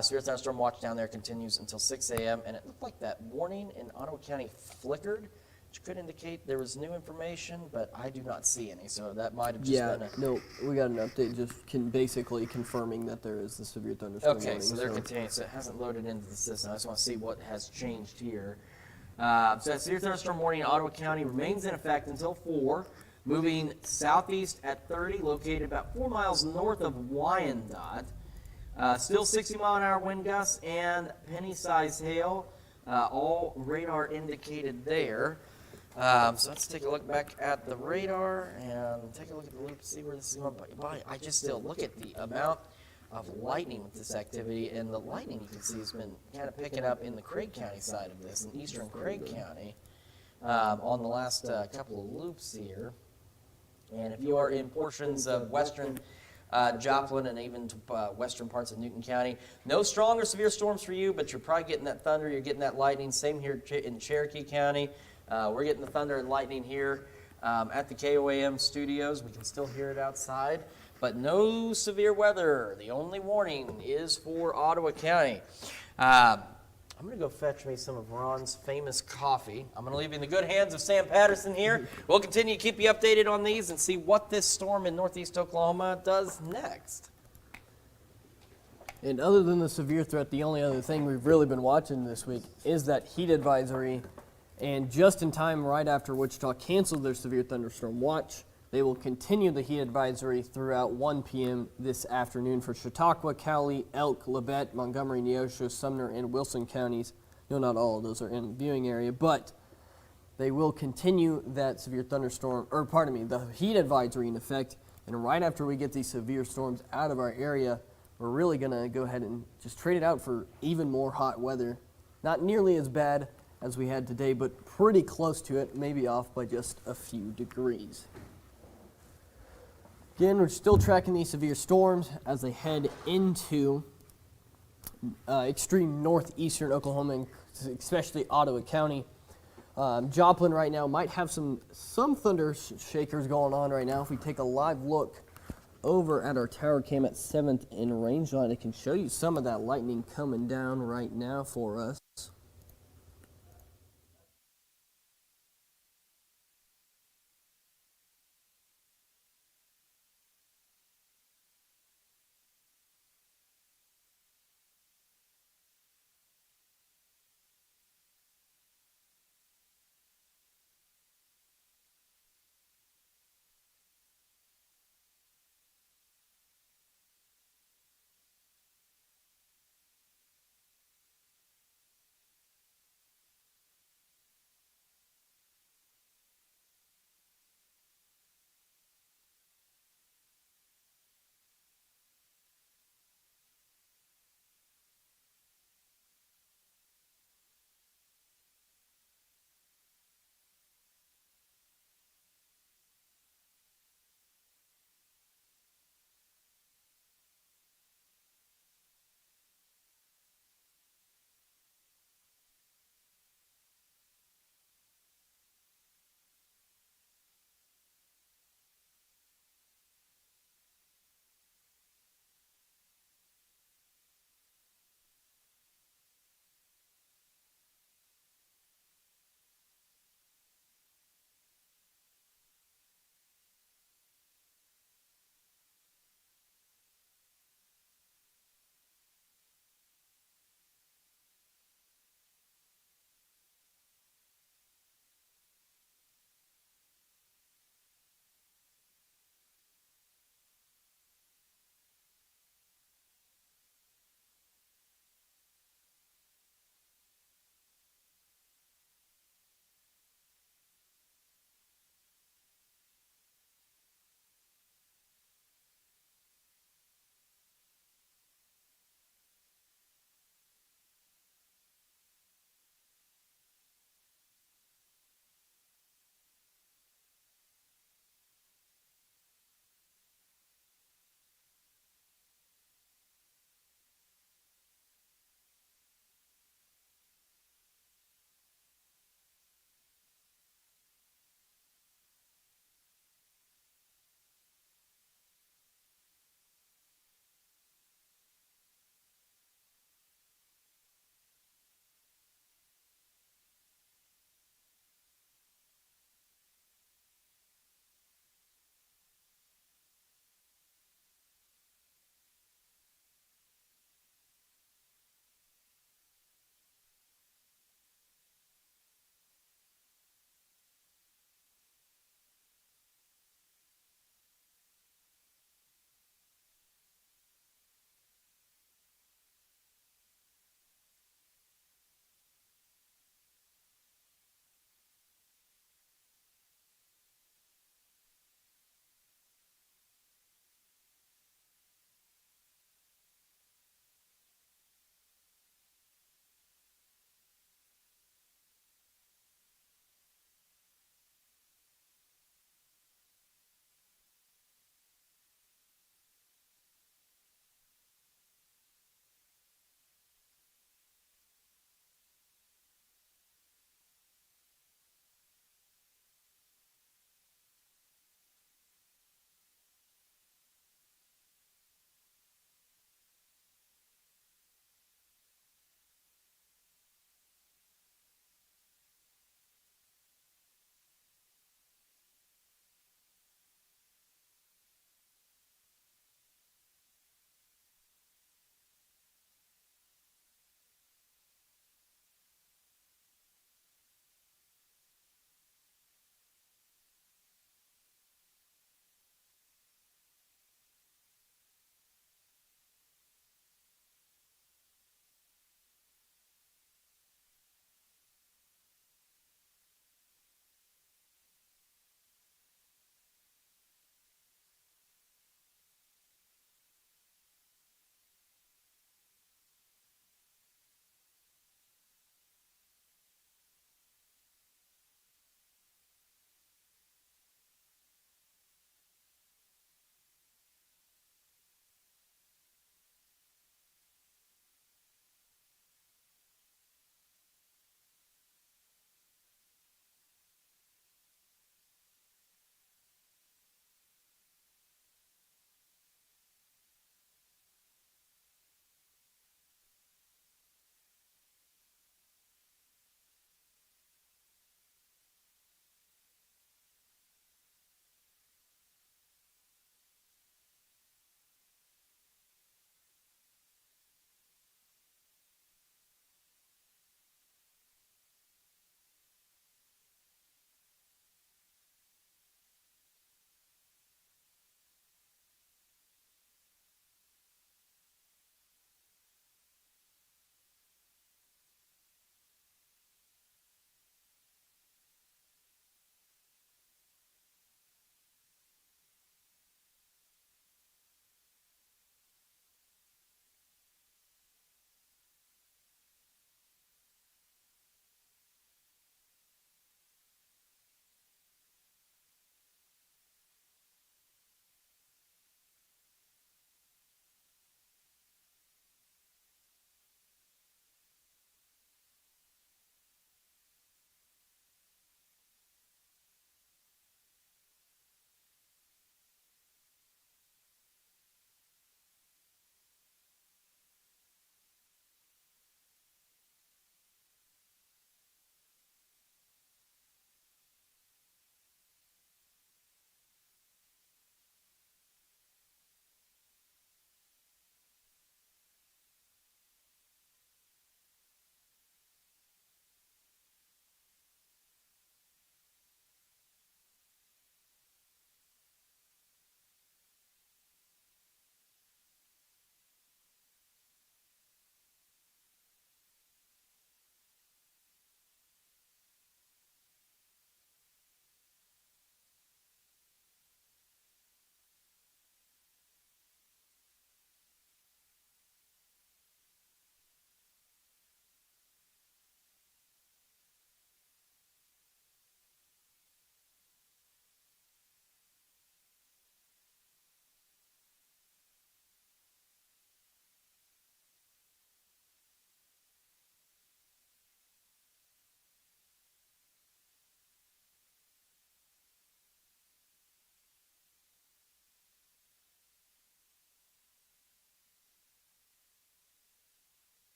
severe thunderstorm watch down there continues until 6 a.m. And it looked like that warning in Ottawa County flickered, which could indicate there was new information, but I do not see any. So that might have just Yeah, been a... no, we got an update just basically confirming that there is the severe thunderstorm Okay, warning. so they're continuing. So it hasn't loaded into the system. I just want to see what has changed here. So that severe thunderstorm warning in Ottawa County remains in effect until 4, moving southeast at 30, located about 4 miles north of Wyandotte. Still 60-mile-an-hour wind gusts and penny-sized hail, all radar indicated there. So let's take a look back at the radar and take a look at the loop, see where this is going by. I just still look at the amount of lightning with this activity, and the lightning you can see has been kind of picking up in the Craig County side of this, in eastern Craig County, on the last couple of loops here. And if you are in portions of western Joplin and even western parts of Newton County, no strong or severe storms for you, but you're probably getting that thunder, you're getting that lightning. Same here in Cherokee County. We're getting the thunder and lightning here at the KOAM studios. We can still hear it outside, but no severe weather. The only warning is for Ottawa County. I'm going to go fetch me some of Ron's famous coffee. I'm going to leave you in the good hands of Sam Patterson here. We'll continue to keep you updated on these and see what this storm in northeast Oklahoma does next. And other than the severe threat, the only other thing we've really been watching this week is that heat advisory. And just in time, right after Wichita canceled their severe thunderstorm watch, they will continue the heat advisory throughout 1 p.m. this afternoon for Chautauqua, Cowley, Elk, Labette, Montgomery, Neosho, Sumner, and Wilson counties. No, not all of those are in the viewing area, but they will continue that severe thunderstorm, or pardon me, the heat advisory in effect. And right after we get these severe storms out of our area, we're really going to go ahead and just trade it out for even more hot weather. Not nearly as bad as we had today, but pretty close to it, maybe off by just a few degrees. Again, we're still tracking these severe storms as they head into extreme northeastern Oklahoma, and especially Ottawa County. Joplin right now might have some thunder shakers going on right now. If we take a live look over at our tower cam at 7th and Rangeline, I can show you some of that lightning coming down right now for us.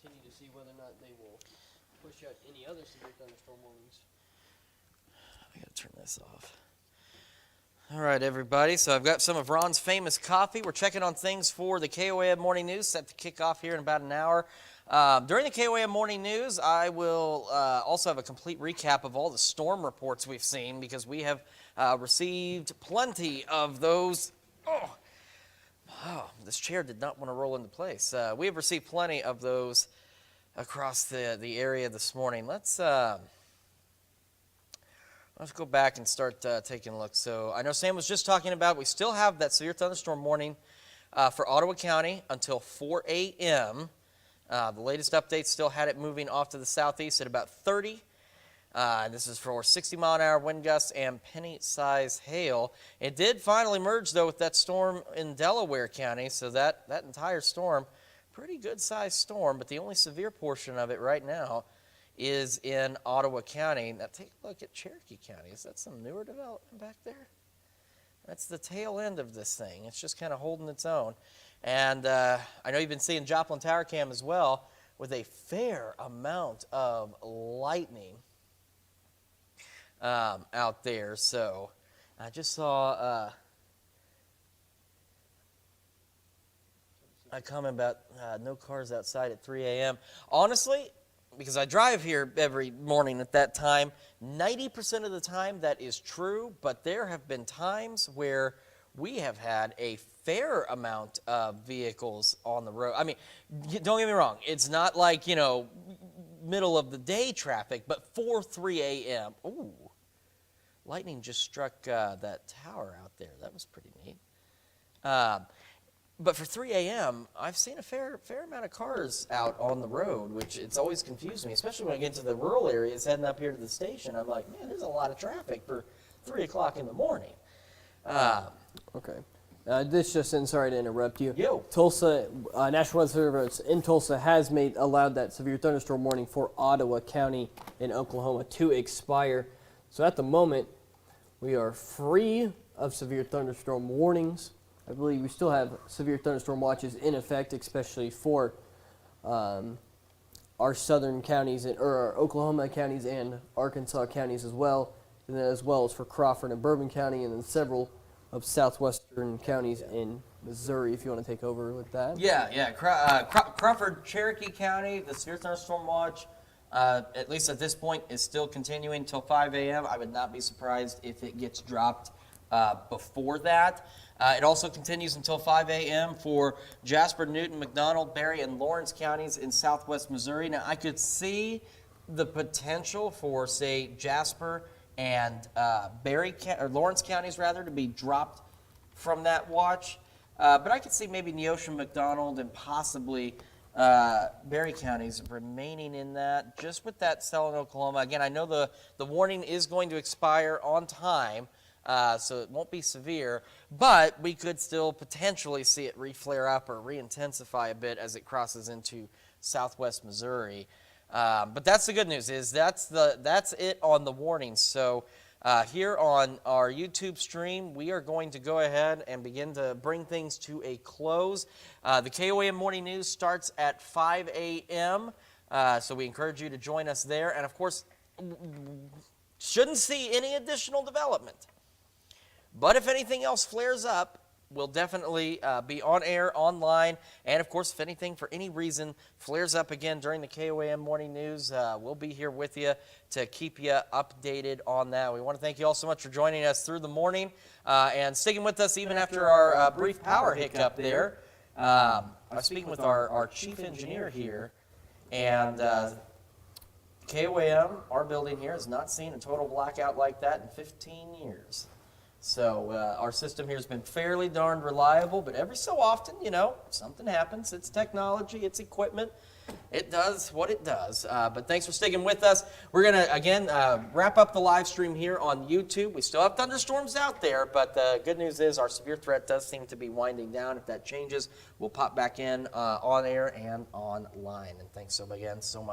continue to see whether or not they will push out any other severe thunderstorm warnings. I gotta turn this off. All right, everybody. So I've got some of Ron's famous coffee. We're checking on things for the KOAM Morning News, set to kick off here in about an hour. During the KOAM Morning News, I will also have a complete recap of all the storm reports we've seen, because we have received plenty of those. Oh, this chair did not want to roll into place. We have received plenty of those across the area this morning. Let's go back and start taking a look. So I know Sam was just talking about, we still have that severe thunderstorm warning for Ottawa County until 4 a.m. The latest update still had it moving off to the southeast at about 30. This is for 60-mile-an-hour wind gusts and penny-size hail. It did finally merge, though, with that storm in Delaware County, so that entire storm, pretty good-sized storm, but the only severe portion of it right now is in Ottawa County. Now take a look at Cherokee County. Is that some newer development back there? That's the tail end of this thing. It's just kind of holding its own. And I know you've been seeing Joplin Tower Cam as well, with a fair amount of lightning out there. So I just saw a comment about no cars outside at 3 a.m. Honestly, because I drive here every morning at that time, 90% of the time that is true, but there have been times where we have had a fair amount of vehicles on the road. I mean, don't get me wrong, it's not like, middle of the day traffic, but 3 a.m. Ooh, lightning just struck that tower out there. That was pretty neat. But for 3 a.m., I've seen a fair amount of cars out on the road, which it's always confused me, especially when I get to the rural areas heading up here to the station. I'm like, man, there's a lot of traffic for 3 o'clock in the morning. Okay. This just in, sorry to interrupt you. Yo. Tulsa, National Weather Service in Tulsa has allowed that severe thunderstorm warning for Ottawa County in Oklahoma to expire. So at the moment, we are free of severe thunderstorm warnings. I believe we still have severe thunderstorm watches in effect, especially for our southern counties, or our Oklahoma counties and Arkansas counties as well, and then as well as for Crawford and Bourbon County, and then several of southwestern counties in Missouri, if you want to take over with that. Yeah. Crawford, Cherokee County, the severe thunderstorm watch, at least at this point, is still continuing until 5 a.m. I would not be surprised if it gets dropped before that. It also continues until 5 a.m. for Jasper, Newton, McDonald, Berry, and Lawrence counties in southwest Missouri. Now, I could see the potential for, say, Jasper and Lawrence counties, rather, to be dropped from that watch. But I could see maybe Neosho, McDonald, and possibly Berry counties remaining in that, just with that cell in Oklahoma. Again, I know the warning is going to expire on time, so it won't be severe, but we could still potentially see it re-flare up or re-intensify a bit as it crosses into southwest Missouri. But that's the good news, is that's it on the warnings. So here on our YouTube stream, we are going to go ahead and begin to bring things to a close. The KOAM Morning News starts at 5 a.m., so we encourage you to join us there. And of course, shouldn't see any additional development. But if anything else flares up, we'll definitely be on air, online, and of course, if anything for any reason flares up again during the KOAM Morning News, we'll be here with you to keep you updated on that. We want to thank you all so much for joining us through the morning and sticking with us even after our brief power hiccup there. I was speaking with our chief engineer here, and KOAM, our building here, has not seen a total blackout like that in 15 years. So our system here has been fairly darn reliable, but every so often, something happens. It's technology, it's equipment. It does what it does. But thanks for sticking with us. We're going to, again, wrap up the live stream here on YouTube. We still have thunderstorms out there, but the good news is our severe threat does seem to be winding down. If that changes, we'll pop back in on air and online. And thanks again so much